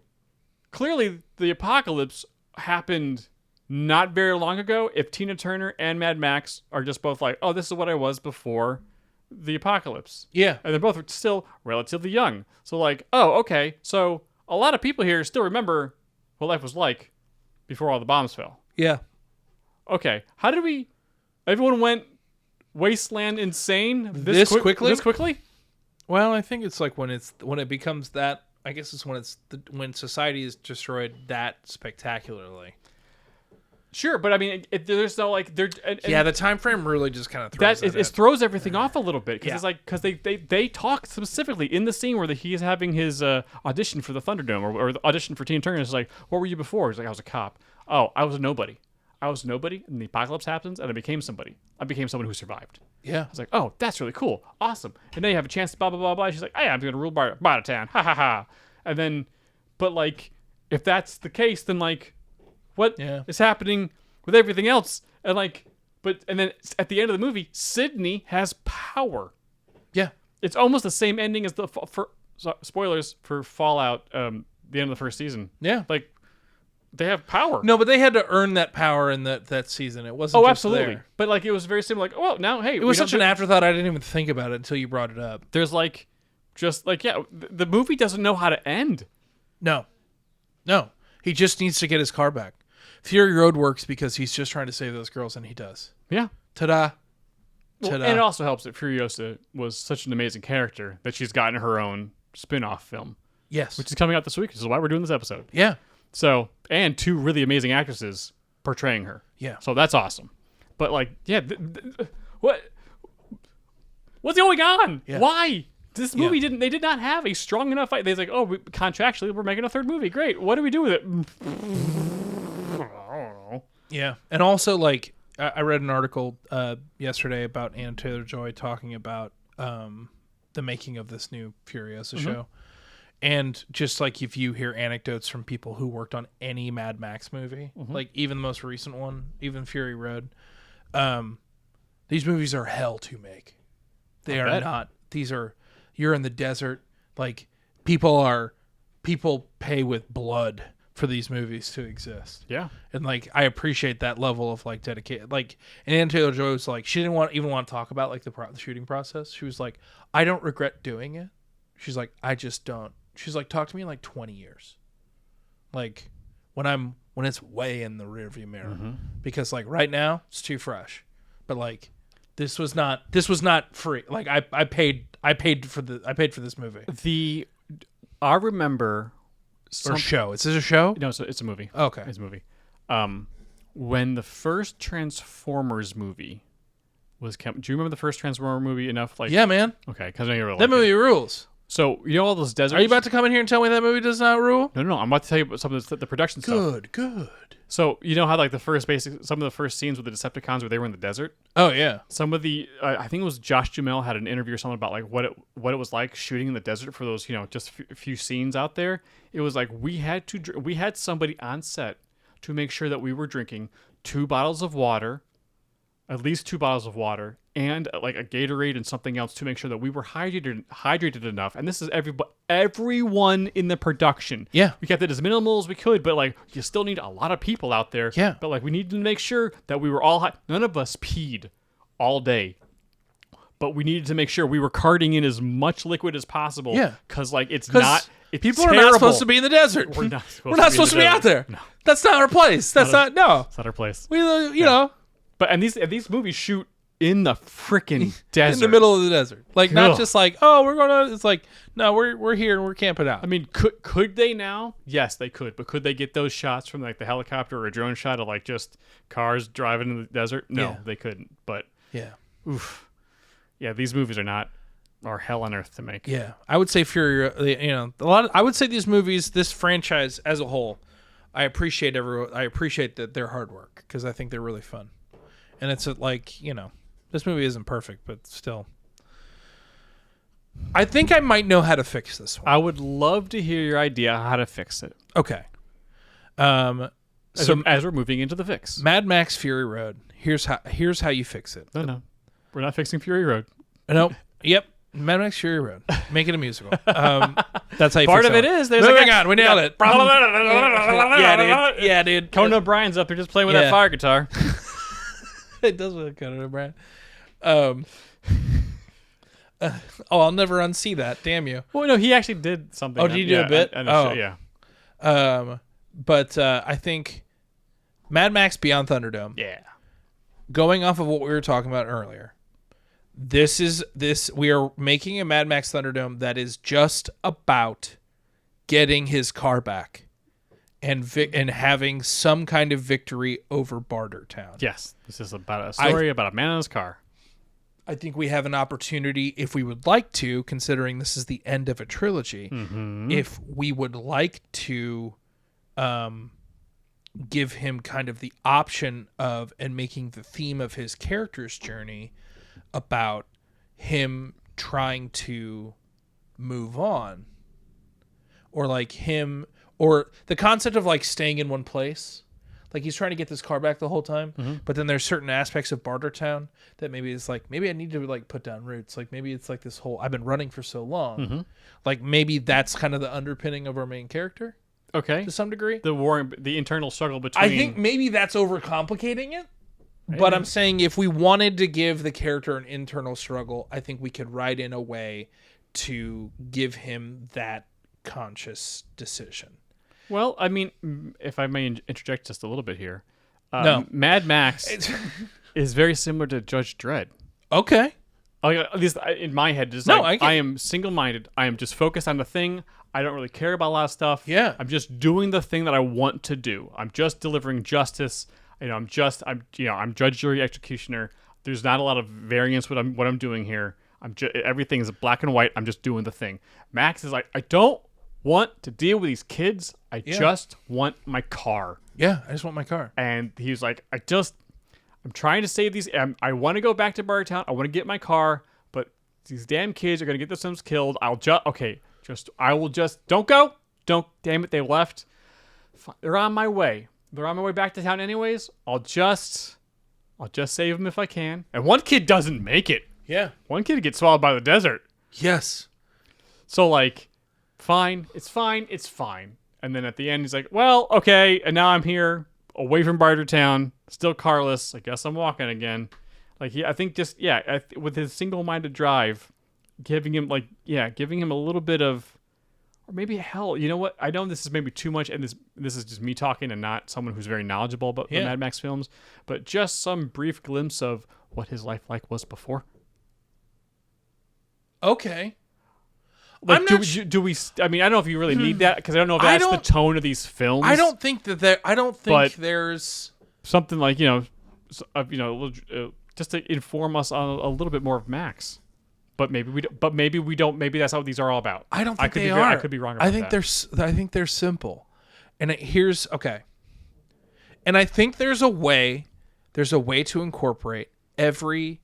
clearly the apocalypse happened not very long ago. If Tina Turner and Mad Max are just both like, oh, this is what I was before the apocalypse. Yeah. And they're both still relatively young. So like, oh, okay. So a lot of people here still remember what life was like before all the bombs fell. Yeah. Okay. How did everyone went wasteland insane This quickly? This quickly? Well, I think it's like when it becomes that. I guess it's when society is destroyed that spectacularly. Sure, but I mean, there's no like there. Yeah, the time frame really just kind of throws it in. throws everything off a little bit, because Yeah. it's like, because they talk specifically in the scene where he's having his audition for the Thunderdome, or the audition for Tina Turner. It's like, what were you before? He's like, I was a cop. Oh, I was a nobody. And the apocalypse happens, and I became somebody. I became someone who survived. Yeah. I was like, oh, that's really cool, awesome. And then you have a chance to blah blah blah blah. She's like, hey, I'm gonna rule Barter Town, ha ha ha. And then, but like, if that's the case, then like, what is happening with everything else? And like, and then at the end of the movie, Sydney has power. Yeah. It's almost the same ending as spoilers for Fallout, the end of the first season. Yeah. Like, they have power. No, but they had to earn that power in that season. It wasn't. Oh, just absolutely. there. But like, it was very similar. Like, oh, now, hey, It was such an afterthought. I didn't even think about it until you brought it up. There's like, just like, yeah, the movie doesn't know how to end. No. He just needs to get his car back. Fury Road works because he's just trying to save those girls, and he does. Yeah. Ta-da. Well, and it also helps that Furiosa was such an amazing character that she's gotten her own spin-off film, Yes. which is coming out this week, which is why we're doing this episode. Yeah. So, and 2 really amazing actresses portraying her. Yeah. So that's awesome. But like, yeah, what's going on? Yeah. Why? This movie they did not have a strong enough fight. They're like, oh, contractually, we're making a 3rd movie. Great. What do we do with it? I don't know. Yeah. And also, like, I read an article yesterday about Anna Taylor-Joy talking about the making of this new Furiosa show. And just like if you hear anecdotes from people who worked on any Mad Max movie, like even the most recent one, even Fury Road, these movies are hell to make. They are not. These are you're in the desert. Like people pay with blood for these movies to exist. Yeah. And like I appreciate that level of like dedication. Like, and Anna Taylor-Joy was like, she didn't even want to talk about like the shooting process. She was like, I don't regret doing it. She's like, I just don't. She's like, talk to me in like 20 years. Like when it's way in the rearview mirror, because like right now it's too fresh, but like this was not free. Like I paid for this movie. I remember. Or show. Is this a show? No, it's a movie. Okay. It's a movie. When the first Transformers movie was do you remember the first Transformer movie enough? Like, yeah, man. Okay, because I know you were that movie rules. So you know all those deserts. Are you about to come in here and tell me that movie does not rule? No. I'm about to tell you about some of the production stuff. Good. So you know how like some of the first scenes with the Decepticons where they were in the desert. Oh yeah. Some of the I think it was Josh Duhamel had an interview or something about like what it was like shooting in the desert for those just a few scenes out there. It was like we had somebody on set to make sure that we were drinking 2 bottles of water, at least 2 bottles of water, and like a Gatorade and something else to make sure that we were hydrated enough. And this is everyone in the production. Yeah. We kept it as minimal as we could, but like you still need a lot of people out there. Yeah. But like we needed to make sure that we were all none of us peed all day. But we needed to make sure we were carting in as much liquid as possible. Yeah. Because like it's people terrible. are not supposed to be in the desert. We're not supposed to be out there. No. That's not our place. That's not It's not our place. We you know. But and these movies shoot in the freaking desert. In the middle of the desert. Like not Ugh. just like, oh, we're going to, it's like, no, we're here and we're camping out. I mean, could they now? Yes, they could. But could they get those shots from like the helicopter or a drone shot of like just cars driving in the desert? No, Yeah. they couldn't. But yeah. oof. Yeah, these movies are hell on earth to make. Yeah. I would say I would say these movies, this franchise as a whole, I appreciate that their hard work because I think they're really fun. And it's like, this movie isn't perfect, but still. I think I might know how to fix this one. I would love to hear your idea how to fix it. Okay. As we're moving into the fix. Mad Max Fury Road. Here's how you fix it. No. We're not fixing Fury Road. Nope. Yep. Mad Max Fury Road. Make it a musical. That's how you Part fix of it is there's moving on. We nailed it. Yeah, dude. Yeah, dude. Conan O'Brien's up there just playing with that fire guitar. It does look Conan O'Brien. I'll never unsee that. Damn you. Well, no, he actually did something. Oh, did he do a bit? Show, yeah. But I think Mad Max Beyond Thunderdome. Yeah. Going off of what we were talking about earlier, we are making a Mad Max Thunderdome that is just about getting his car back and having some kind of victory over Bartertown. Yes, this is about a story about a man and his car. I think we have an opportunity, if we would like to, considering this is the end of a trilogy, if we would like to give him kind of the option of, and making the theme of his character's journey about him trying to move on, or like him, or the concept of like staying in one place. Like he's trying to get this car back the whole time, but then there's certain aspects of Bartertown that maybe it's like, maybe I need to like put down roots. Like maybe it's like this whole, I've been running for so long. Like maybe that's kind of the underpinning of our main character. Okay. To some degree. The internal struggle between. I think maybe that's overcomplicating it. But I'm saying if we wanted to give the character an internal struggle, I think we could write in a way to give him that conscious decision. Well, I mean, if I may interject just a little bit here. No. Mad Max is very similar to Judge Dredd. Okay. At least in my head, it's I am single-minded. I am just focused on the thing. I don't really care about a lot of stuff. Yeah. I'm just doing the thing that I want to do. I'm just delivering justice. I'm Judge, Jury, Executioner. There's not a lot of variance what I'm doing here. Everything is black and white. I'm just doing the thing. Max is like, I don't want to deal with these kids. I just want my car. Yeah, I just want my car. And he was like, I'm trying to save these. I want to go back to Bartertown. I want to get my car, but these damn kids are going to get themselves killed. I will just, don't go. Damn it, they left. They're on my way. They're on my way back to town anyways. I'll just save them if I can. And one kid doesn't make it. Yeah. One kid gets swallowed by the desert. Yes. So like, fine, it's fine, it's fine. And then at the end, he's like, well, okay, and now I'm here, away from Bartertown, still carless. I guess I'm walking again. Like, I think just, with his single-minded drive, giving him a little bit of, or maybe hell, you know what? I know this is maybe too much, and this is just me talking and not someone who's very knowledgeable about the Mad Max films, but just some brief glimpse of what his life like was before. Okay. Like, do we? I mean, I don't know if you really need that because I don't know if that's the tone of these films. I don't think that I don't think there's something like just to inform us on a little bit more of Max. But maybe we don't. But maybe we don't. Maybe that's what these are all about. I don't think are. I could be wrong about that. I think they're simple, and here's okay. And I think there's a way to incorporate everything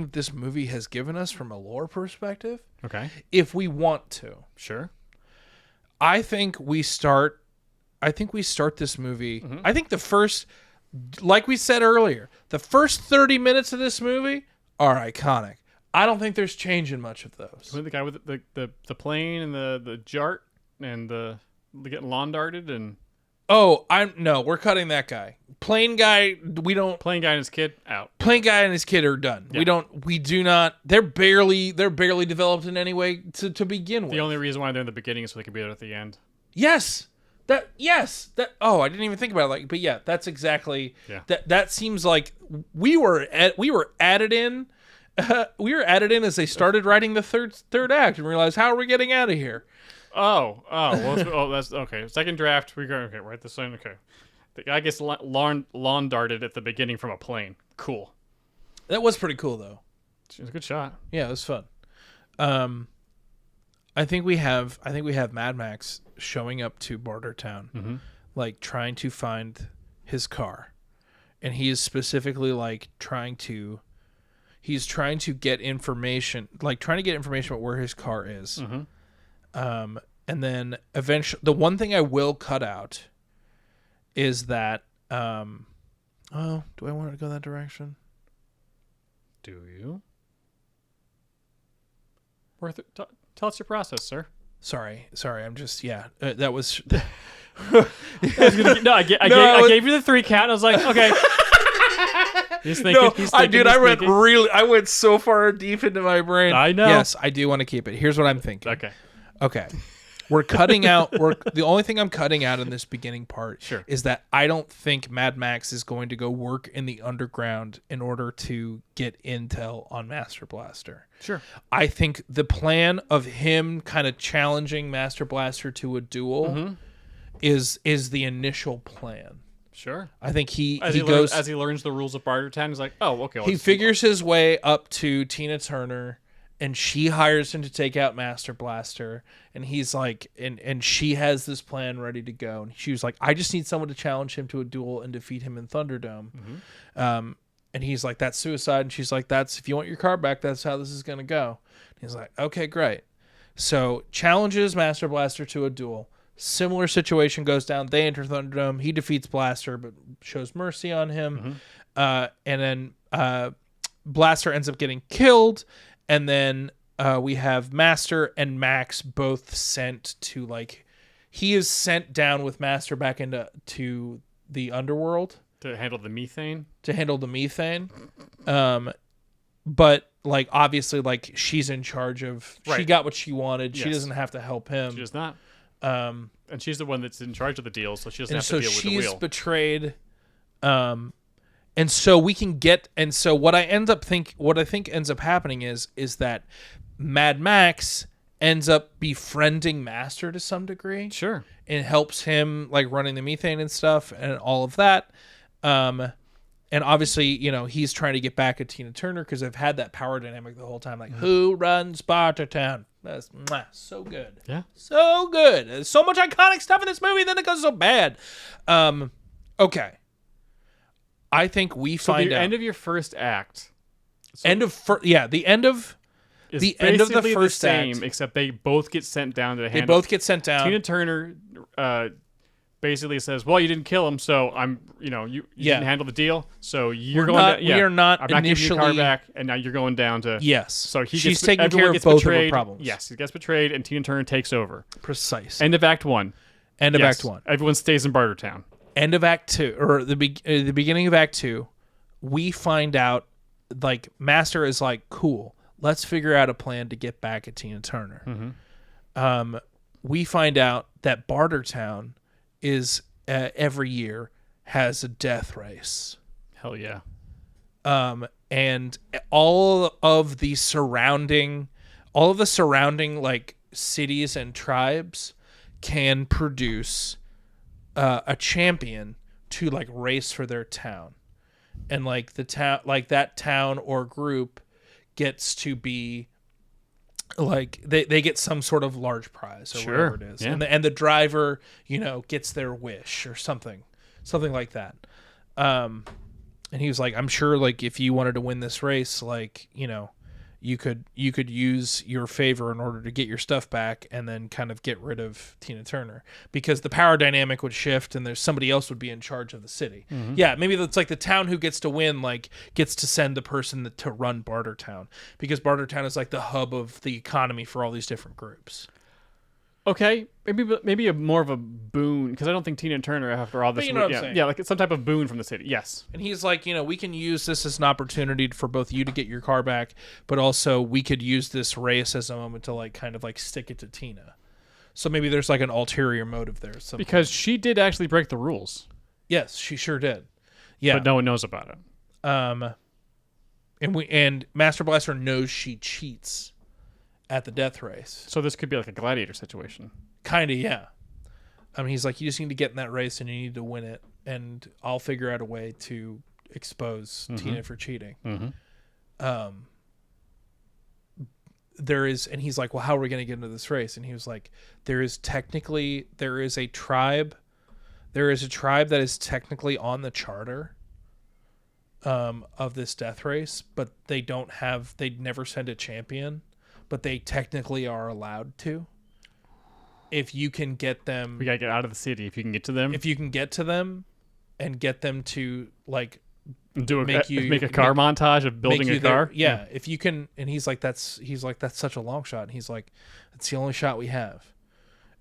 that this movie has given us from a lore perspective. Okay. If we want to. Sure. I think we start this movie. Mm-hmm. I think the first, like we said earlier, the first 30 minutes of this movie are iconic. I don't think there's changing much of those. The guy with the plane and the jart and the getting lawn darted and... Oh, we're cutting that guy. Plane guy, we don't. Plane guy and his kid out. Plane guy and his kid are done. Yeah. We do not. They're barely developed in any way to begin with. The only reason why they're in the beginning is so they can be there at the end. Yes. Oh, I didn't even think about it. But yeah, that's exactly. Yeah. That seems like we were added in. We were added in as they started writing the third act and realized, how are we getting out of here? Well, that's okay. Second draft, we go. Okay, write this in. Okay, the guy gets lawn darted at the beginning from a plane. Cool. That was pretty cool, though. It was a good shot. Yeah, it was fun. I think we have Mad Max showing up to Bartertown, mm-hmm. like trying to find his car, and he is specifically like trying to get information, about where his car is. Mm-hmm. And then eventually, the one thing I will cut out is that, do I want to go that direction? Do you? Tell us your process, sir. Sorry. I'm just, that was. I gave you the 3 count. And I was like, okay. He's thinking. I went so far deep into my brain. I know. Yes, I do want to keep it. Here's what I'm thinking. Okay. We're cutting out. The only thing I'm cutting out in this beginning part is that I don't think Mad Max is going to go work in the underground in order to get intel on Master Blaster. Sure. I think the plan of him kind of challenging Master Blaster to a duel mm-hmm. is the initial plan. Sure. I think he learns the rules of Bartertown. He's like, oh, okay. He figures his way up to Tina Turner. And she hires him to take out Master Blaster. And he's like, and she has this plan ready to go. And she was like, I just need someone to challenge him to a duel and defeat him in Thunderdome. Mm-hmm. And he's like, that's suicide. And she's like, if you want your car back, that's how this is going to go. And he's like, okay, great. So challenges Master Blaster to a duel. Similar situation goes down. They enter Thunderdome. He defeats Blaster, but shows mercy on him. Mm-hmm. And then Blaster ends up getting killed. And then we have Master and Max both sent to he is sent down with Master back to the underworld to handle the methane. But obviously she's in charge of. Right. She got what she wanted. Yes. She doesn't have to help him. She does not. And she's the one that's in charge of the deal, so she doesn't have to deal with the wheel. So she's betrayed. And so we can get, and so what I think ends up happening is that Mad Max ends up befriending Master to some degree. Sure. And helps him running the methane and stuff and all of that. And obviously, he's trying to get back at Tina Turner because they've had that power dynamic the whole time. Who runs Bartertown? That's so good. Yeah. So good. There's so much iconic stuff in this movie, then it goes so bad. Okay. I think we find out. The end of your first act. The end of the first same, act. Except they both get sent down to handle. They both get sent down. Tina Turner basically says, "Well, you didn't kill him, so you didn't handle the deal, so you're We are not I'm not giving you your car initially back, and now you're going down to Yes. So she's taking care of gets both betrayed. of her problems. Yes, he gets betrayed, and Tina Turner takes over. Precise. End of Act 1. End of Act 1. Everyone stays in Bartertown. End of Act 2, or the beginning of Act 2, we find out, like, Master is like, cool, let's figure out a plan to get back at Tina Turner. We find out that Bartertown is every year has a death race. Hell yeah. And all of the surrounding like cities and tribes can produce a champion to like race for their town, and like the town, like that town or group gets to be like they get some sort of large prize or whatever it is, and the driver gets their wish or something like that. And he was like, I'm sure like if you wanted to win this race, like you could use your favor in order to get your stuff back and then kind of get rid of Tina Turner, because the power dynamic would shift and there's somebody else would be in charge of the city. Yeah, maybe it's like the town who gets to win like gets to send the person to run Bartertown, because Bartertown is like the hub of the economy for all these different groups. Okay, maybe more of a boon, because I don't think Tina Turner, after all this, you know what I'm saying. Yeah, like it's some type of boon from the city. Yes, and he's like, we can use this as an opportunity for both you to get your car back, but also we could use this race as a moment to like kind of like stick it to Tina. So maybe there's like an ulterior motive there. Because she did actually break the rules. Yes, she sure did. Yeah, but no one knows about it. And Master Blaster knows she cheats at the death race. So this could be like a gladiator situation. Kind of, yeah. I mean, he's like, you just need to get in that race and you need to win it, and I'll figure out a way to expose Tina for cheating. And he's like, well, how are we going to get into this race? And he was like, there is a tribe that is technically on the charter of this death race, but they'd never send a champion, but they technically are allowed to. If you can get them, we gotta get out of the city. If you can get to them, and get them to like make a car montage of building a car. Yeah, if you can, and he's like, that's such a long shot. And he's like, that's the only shot we have.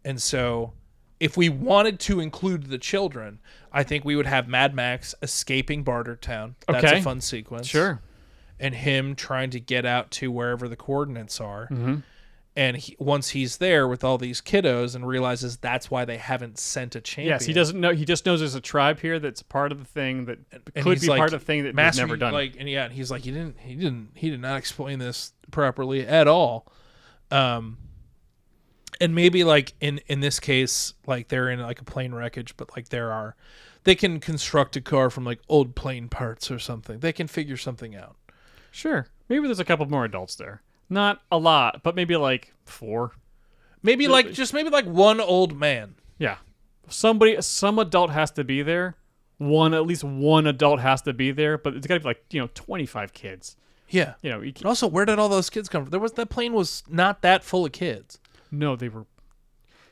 And so, if we wanted to include the children, I think we would have Mad Max escaping Bartertown. That's a fun sequence. Sure. And him trying to get out to wherever the coordinates are. And once he's there with all these kiddos and realizes that's why they haven't sent a champion. Yes, he doesn't know. He just knows there's a tribe here that's part of the thing that could be part of the thing that was never done. And he's like, he did not explain this properly at all. And maybe like in this case, like they're in like a plane wreckage, but like they can construct a car from like old plane parts or something. They can figure something out. Sure. Maybe there's a couple more adults there. Not a lot, but maybe like 4. Maybe like one old man. Yeah. Some adult has to be there. At least one adult has to be there, but it's got to be like, 25 kids. Yeah. But also, where did all those kids come from? That plane was not that full of kids. No, they were.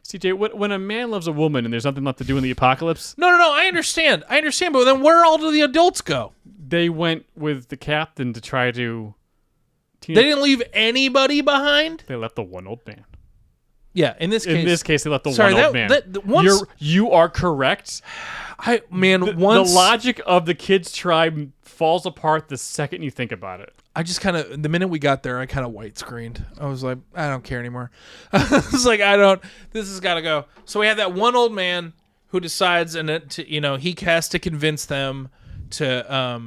CJ, when a man loves a woman and there's nothing left to do in the apocalypse. No, I understand, but then where all do the adults go? They went with the captain to try to. They didn't leave anybody behind? They left the one old man. Yeah, in this case, they left the one old man. You are correct. The logic of the kids' tribe falls apart the second you think about it. I just the minute we got there, I kind of white screened. I was like, I don't care anymore. I was like, this has got to go. So we have that one old man who decides, he has to convince them to,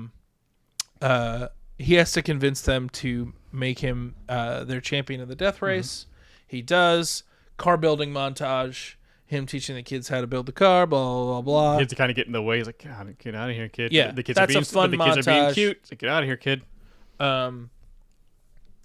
make him their champion of the death race. He does. Car building montage. Him teaching the kids how to build the car. Blah blah blah. Kids kind of get in the way. He's like, get out of here, kid. Yeah, the kids that's are a fun montage. Kids are being cute. Like, get out of here, kid. And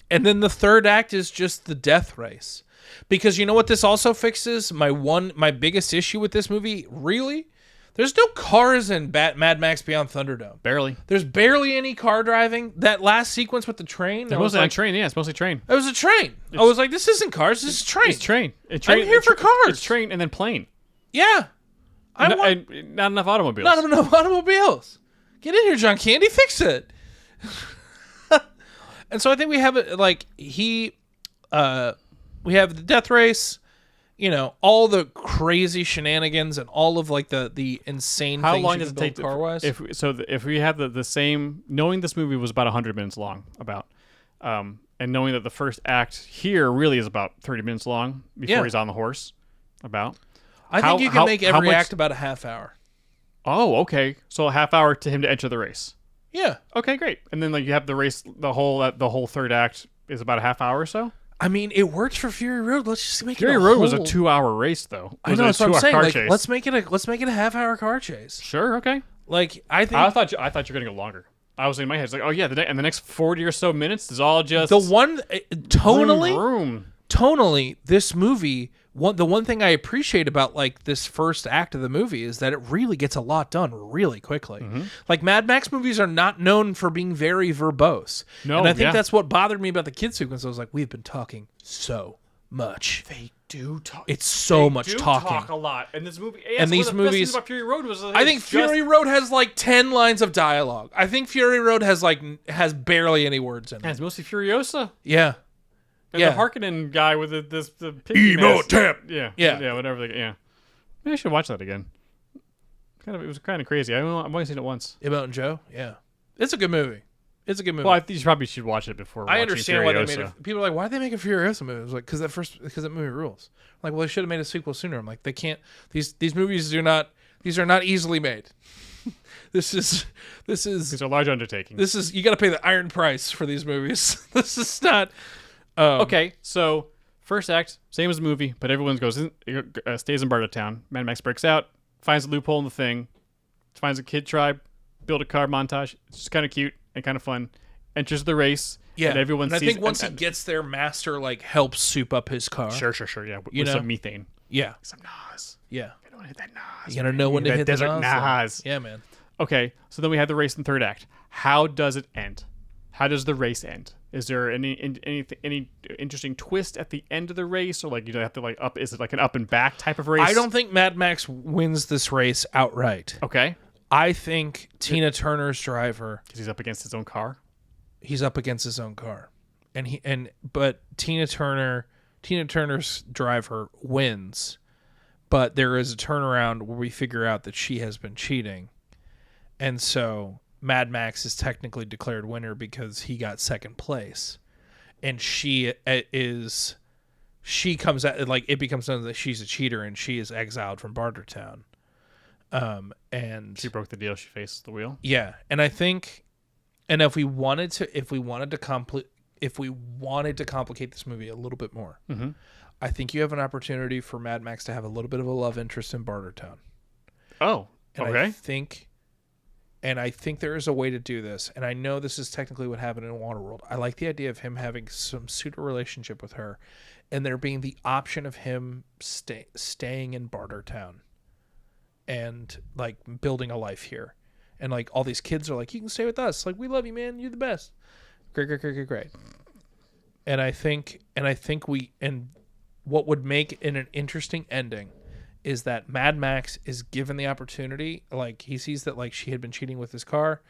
then the third act is just the death race, because you know what this also fixes? My biggest issue with this movie, really. There's no cars in Mad Max Beyond Thunderdome. Barely. There's barely any car driving. That last sequence with the train. It wasn't a train. Yeah, it's mostly train. It was a train. I was like, this isn't cars. This is train. It's train. I'm here for cars. It's train and then plane. Yeah. And not enough automobiles. Not enough automobiles. Get in here, John Candy. Fix it. And so I think we have it like we have the death race, all the crazy shenanigans and all of like the insane. How things long you does can it take build car-wise? If we have the same, knowing this movie was about 100 minutes long, and knowing that the first act here really is about 30 minutes long before he's on the horse, I think you can make every act about a half hour. Oh, okay. So a half hour to him to enter the race. Yeah. Okay, great. And then like you have the race, the whole third act is about a half hour or so. I mean, it works for Fury Road. Let's just make Fury it. Road was a 2-hour race, though. I know that's what I'm saying. Like, let's make it a half-hour car chase. Sure. Okay. Like I thought you were gonna go longer. I was in my head. It's like, oh yeah, and the next 40 or so minutes is all just the one tonally. Vroom. Tonally, this movie. The one thing I appreciate about like this first act of the movie is that it really gets a lot done really quickly. Mm-hmm. Like Mad Max movies are not known for being very verbose. No, and I think that's what bothered me about the kid sequence. I was like, we've been talking so much. They do talk. It's so much talking. Talk a lot. And this movie. And these movies. About Fury Road was. I think Fury Road has like 10 lines of dialogue. I think Fury Road has barely any words in it. It's mostly Furiosa. Yeah. And the Harkonnen guy with the piggy Emote tap. Yeah, whatever. Yeah, maybe I should watch that again. It was kind of crazy. I've only seen it once. Emote and Joe. Yeah, it's a good movie. Well, I think you probably should watch it before. I understand Furiosa. why they made it. People are like, why did they make a Furiosa movie? I was like, because that movie rules. I'm like, well, they should have made a sequel sooner. I'm like, they can't. These movies these are not easily made. These are large undertakings. You got to pay the iron price for these movies. This is not. Okay, so first act, same as the movie, but everyone stays in Bartertown. Mad Max breaks out, finds a loophole in the thing, finds a kid tribe, build a car montage. It's just kind of cute and kind of fun. Enters the race. Yeah, and everyone and sees. I think once he gets there, Master helps soup up his car. Sure. Yeah, with some methane. Yeah, some NOS. Yeah, you don't hit that NOS. You gotta know when to hit the NOS. Yeah, man. Okay, so then we have the race in third act. How does it end? How does the race end? Is there any interesting twist at the end of the race, or like you have to up? Is it like an up and back type of race? I don't think Mad Max wins this race outright. Okay. I think Tina Turner's driver, because he's up against his own car. He's up against his own car, but Tina Turner's driver wins, but there is a turnaround where we figure out that she has been cheating, and so Mad Max is technically declared winner because he got second place, and she comes out it becomes known that she's a cheater and she is exiled from Bartertown. And she broke the deal. She faced the wheel. Yeah, and I think, and if we wanted to complicate this movie a little bit more, mm-hmm. I think you have an opportunity for Mad Max to have a little bit of a love interest in Bartertown. Oh, and okay. I think there is a way to do this, and I know this is technically what happened in Waterworld. I like the idea of him having some pseudo relationship with her, and there being the option of him staying in Bartertown, and building a life here, and all these kids are like, you can stay with us, we love you, man, you're the best, great. And I think what would make it an interesting ending is that Mad Max is given the opportunity, he sees that she had been cheating with his car,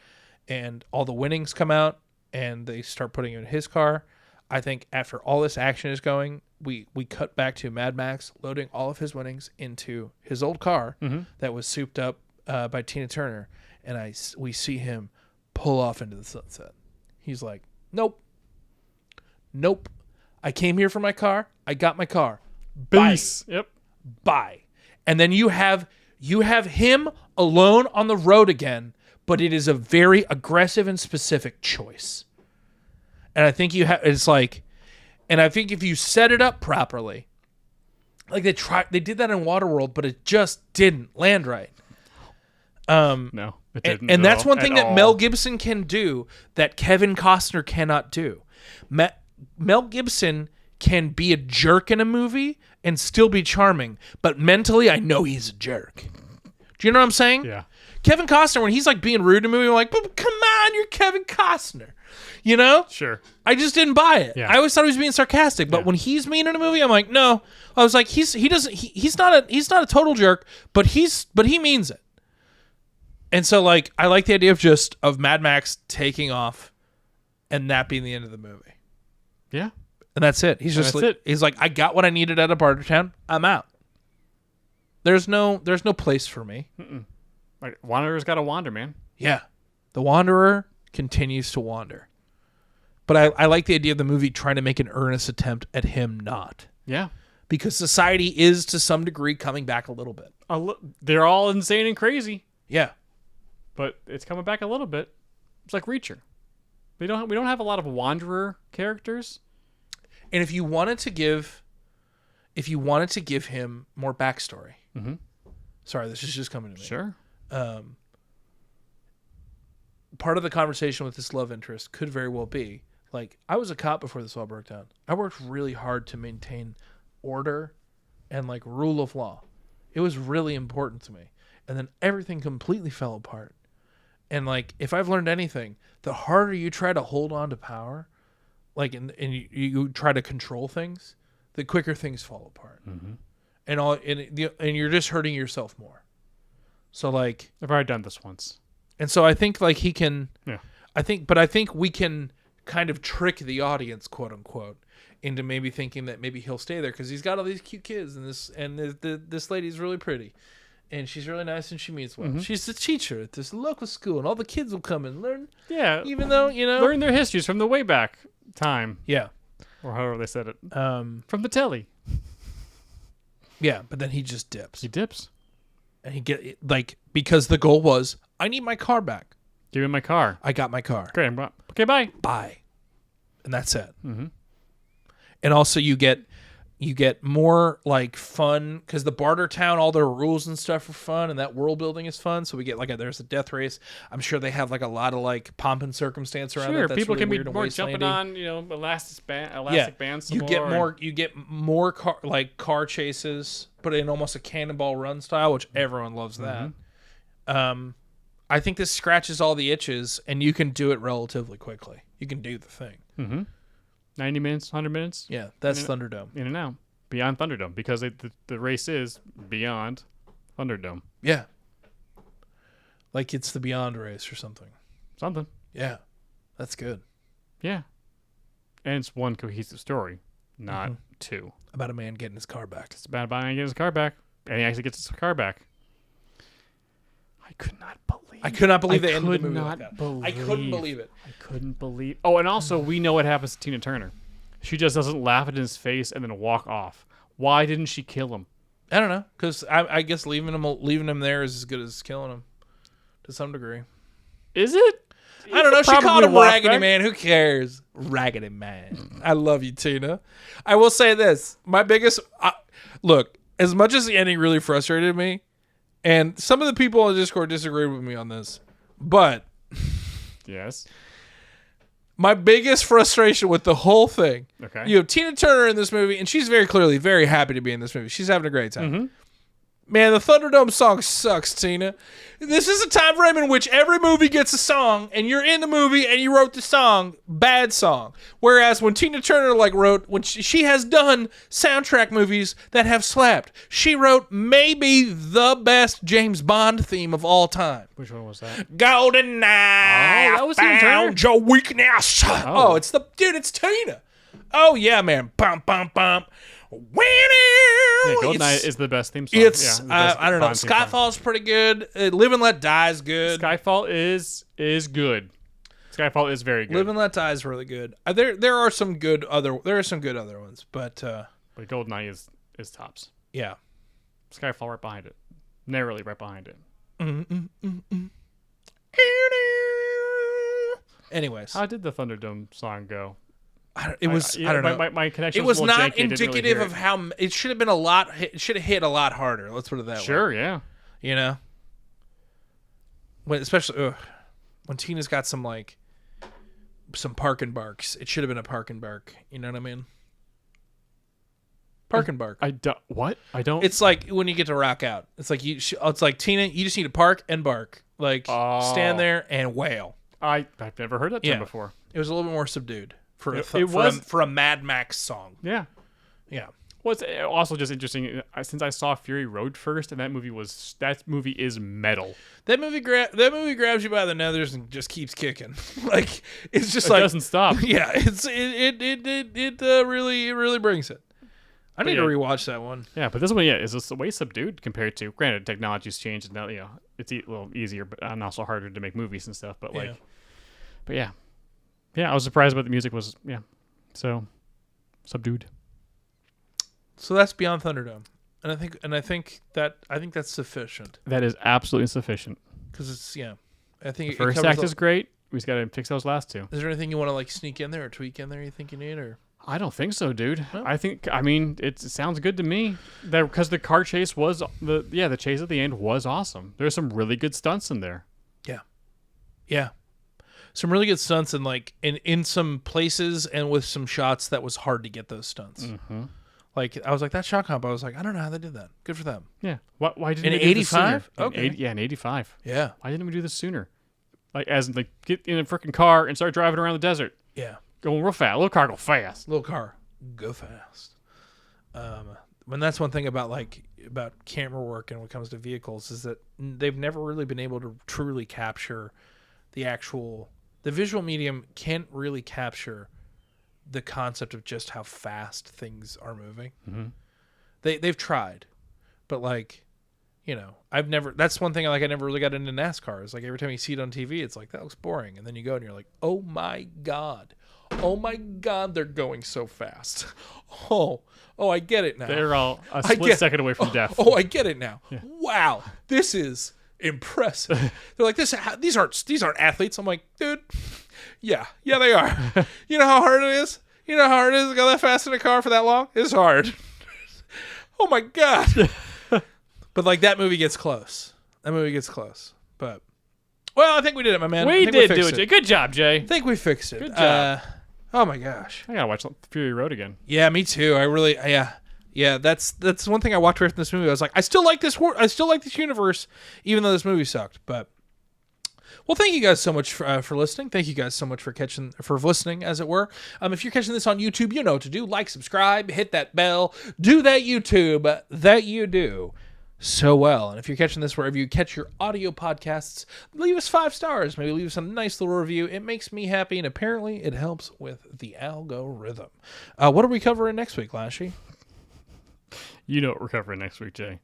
and all the winnings come out, and they start putting it in his car. I think after all this action is going, we cut back to Mad Max loading all of his winnings into his old car mm-hmm. that was souped up by Tina Turner, and we see him pull off into the sunset. He's like, nope, I came here for my car, I got my car. Peace. Bye. Yep. Bye. And then you have him alone on the road again, but it is a very aggressive and specific choice. And I think and I think if you set it up properly, they did that in Waterworld, but it just didn't land right. No, it didn't. And that's one thing that Mel Gibson can do that Kevin Costner cannot do. Mel Gibson can be a jerk in a movie and still be charming, but mentally I know he's a jerk. Do you know what I'm saying? Yeah. Kevin Costner, when he's being rude in a movie, I'm like, but come on, you're Kevin Costner. You know? Sure. I just didn't buy it. Yeah. I always thought he was being sarcastic, but when he's mean in a movie, I'm like, no. I was like, he's not a total jerk, but he means it. And so like I like the idea of Mad Max taking off and that being the end of the movie. Yeah. And that's it. He's just That's like, it. he's like, I got what I needed out of Bartertown. I'm out. There's no place for me. Like, Wanderer's got to wander, man. Yeah. The Wanderer continues to wander. But I like the idea of the movie trying to make an earnest attempt at him not. Yeah. Because society is to some degree coming back a little bit. They're all insane and crazy, Yeah. but it's coming back a little bit. It's like Reacher. We don't have a lot of Wanderer characters. And if you wanted to give him more backstory. Mhm. Sorry, this is just coming to me. Sure. Part of the conversation with this love interest could very well be like, I was a cop before this all broke down. I worked really hard to maintain order and like rule of law. It was really important to me. And then everything completely fell apart. And like, if I've learned anything, the harder you try to hold on to power, like, and you try to control things, the quicker things fall apart. And you're just hurting yourself more. So like, I've already done this once. and so I think like he can, Yeah. I think we can kind of trick the audience, quote unquote, into maybe thinking that maybe he'll stay there because he's got all these cute kids and this lady's really pretty, and she's really nice and she means well. She's the teacher at this local school, and all the kids will come and learn. Yeah. Even though learn their histories from the way back time, yeah, or however they said it. From the telly. yeah, but then he just dips He dips. and he get like because the goal was I need my car back. Give me my car. I got my car. Great. Okay, bye. Bye, and that's it. And also you get more like fun because the Barter Town, all their rules and stuff are fun, and that world building is fun. So we get like there's a death race. I'm sure they have like a lot of like pomp and circumstance around Sure, it. That's people really can be weird and more jumping wastelandy. on, elastic Yeah, bands. you get more car chases, but in almost a cannonball run style, which everyone loves that. I think this scratches all the itches, and you can do it relatively quickly. You can do the thing. 90 minutes, 100 minutes. Yeah, that's Thunderdome. In and out. Beyond Thunderdome, because the race is beyond Thunderdome. Yeah, like it's the Beyond race or something. Something. Yeah, that's good. Yeah. And it's one cohesive story, not two. About a man getting his car back. It's about buying and getting his car back. And he actually gets his car back. I could not believe they ended the movie like not that. I couldn't believe it. I couldn't believe. Oh, and also we know what happens to Tina Turner. She just doesn't laugh at his face and then walk off. Why didn't she kill him? I don't know, because I guess leaving him there is as good as killing him, to some degree. Is it? I don't know. She Probably called him walk Raggedy back. Man. Who cares? Raggedy Man. I love you, Tina. I will say this: my biggest look. As much as the ending really frustrated me, and some of the people on Discord disagreed with me on this, but Yes. my biggest frustration with the whole thing. Okay. You have Tina Turner in this movie, and she's very clearly very happy to be in this movie. She's having a great time. Man, the Thunderdome song sucks, Tina. This is a time frame in which every movie gets a song, and you're in the movie and you wrote the song, bad song. Whereas when Tina Turner wrote, when she has done soundtrack movies that have slapped, she wrote maybe the best James Bond theme of all time. Which one was that? Golden Eye, Oh, that was Tina Turner? found your weakness. Oh, it's Tina. Oh yeah, man. Bum bum bum. Yeah, GoldenEye is the best theme song. It's the best I don't know. Bond theme song. Skyfall's pretty good. Live and Let Die is good. Skyfall is good. Skyfall is very good. Live and Let Die is really good. There are some good other ones, but But GoldenEye is tops. yeah. Skyfall right behind it. Narrowly right behind it. Anyways, How did the Thunderdome song go? I don't know. My connection It was a little not janky. I didn't really indicative hear of it. how it should have been a lot. It should have hit a lot harder. Let's put it that way. Sure, yeah. You know, especially when Tina's got some park and barks. It should have been a park and bark. You know what I mean? Park and bark. I don't. What? I don't. It's like when you get to rock out. It's like It's like Tina. You just need to park and bark. Like stand there and wail. I've never heard that term before. It was a little bit more subdued for for a Mad Max song. Yeah. Yeah. Well, it's also just interesting since I saw Fury Road first, and that movie is metal. That movie grabs you by the nethers and just keeps kicking. Like it's just It doesn't stop. Yeah, it really brings it. I need to rewatch that one. Yeah, but this one, is just way subdued compared to. Granted, technology's changed, and now it's a little easier, but and also harder to make movies and stuff. But I was surprised about the music was so subdued. So that's Beyond Thunderdome, and I think that's sufficient. That is absolutely sufficient. Because it's I think The first act is great. We just got to fix those last two. Is there anything you want to like sneak in there or tweak in there? You think you need or? I don't think so, dude. No? I mean, it sounds good to me. That because the car chase was the chase at the end was awesome. There's some really good stunts in there. Yeah. Some really good stunts and like in some places and with some shots that was hard to get those stunts. Mm-hmm. Like I was like that shot comp. I was like, I don't know how they did that. Good for them. Yeah. Why didn't In we do this sooner? 85? Okay. In 85. Yeah. Why didn't we do this sooner? Like get in a freaking car and start driving around the desert. Yeah. Going real fast. Little car go fast. Little car, go fast. When that's one thing about camera work and when it comes to vehicles is that they've never really been able to truly capture the visual medium can't really capture the concept of just how fast things are moving. Mm-hmm. They've tried, but that's one thing I never really got into NASCAR. Is like every time you see it on TV, it's like that looks boring, and then you go and you're like, oh my god, they're going so fast. Oh, I get it now. They're all a split second away from death. Oh, I get it now. Yeah. Wow, this is impressive. They're like these aren't athletes. I'm like, dude, yeah, they are. You know how hard it is? You know how hard it is to go that fast in a car for that long? It's hard. Oh my god. But like that movie gets close. But well, I think we did it, my man. We did do it, Jay. Good job, Jay. I think we fixed it. Good job. Oh my gosh. I gotta watch Fury Road again. Yeah, me too. I really, yeah. That's one thing I walked away from this movie. I was like, I still like this universe, even though this movie sucked. But well, thank you guys so much for listening. Thank you guys so much for listening, as it were. If you're catching this on YouTube, you know what to do. Like, subscribe, hit that bell, do that YouTube that you do so well. And if you're catching this wherever you catch your audio podcasts, leave us 5 stars. Maybe leave us a nice little review. It makes me happy, and apparently it helps with the algorithm. What are we covering next week, Lashy? You know what we're covering next week, Jay.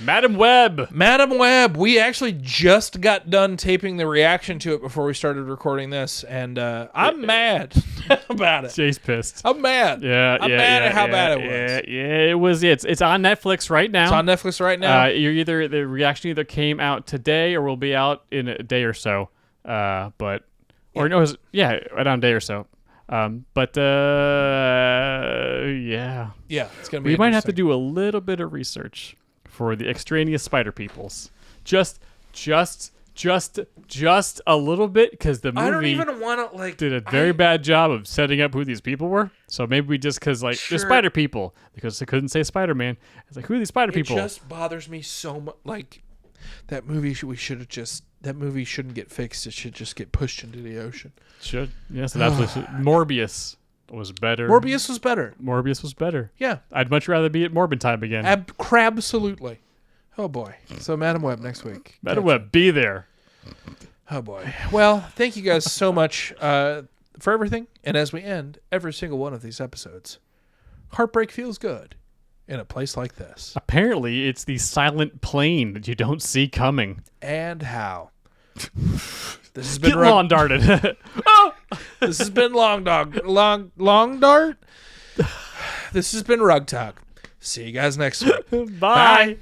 Madam Web. We actually just got done taping the reaction to it before we started recording this, and I'm mad about it. Jay's pissed. I'm mad. I'm mad at how bad it was. It was. It's on Netflix right now. It's on Netflix right now. The reaction either came out today or will be out in a day or so. Right on a day or so. It's gonna be. We might have to do a little bit of research for the extraneous spider peoples. Just a little bit, because the movie I don't even want to did a very bad job of setting up who these people were. So maybe we just they're spider people because they couldn't say Spider-Man. It's like, who are these spider people? It just bothers me so much. Like that movie, that movie shouldn't get fixed. It should just get pushed into the ocean. Should yes, it absolutely should. Morbius was better. Morbius was better. Yeah, I'd much rather be at Morbin time again. Absolutely. Oh boy. So Madam Web next week. Madam Web, be there. Oh boy. Well, thank you guys so much for everything. And as we end every single one of these episodes, heartbreak feels good in a place like this. Apparently, it's the silent plane that you don't see coming. And how? This has been Get lawn darted. Oh! This has been long dart. This has been Rug Talk. See you guys next week. Bye.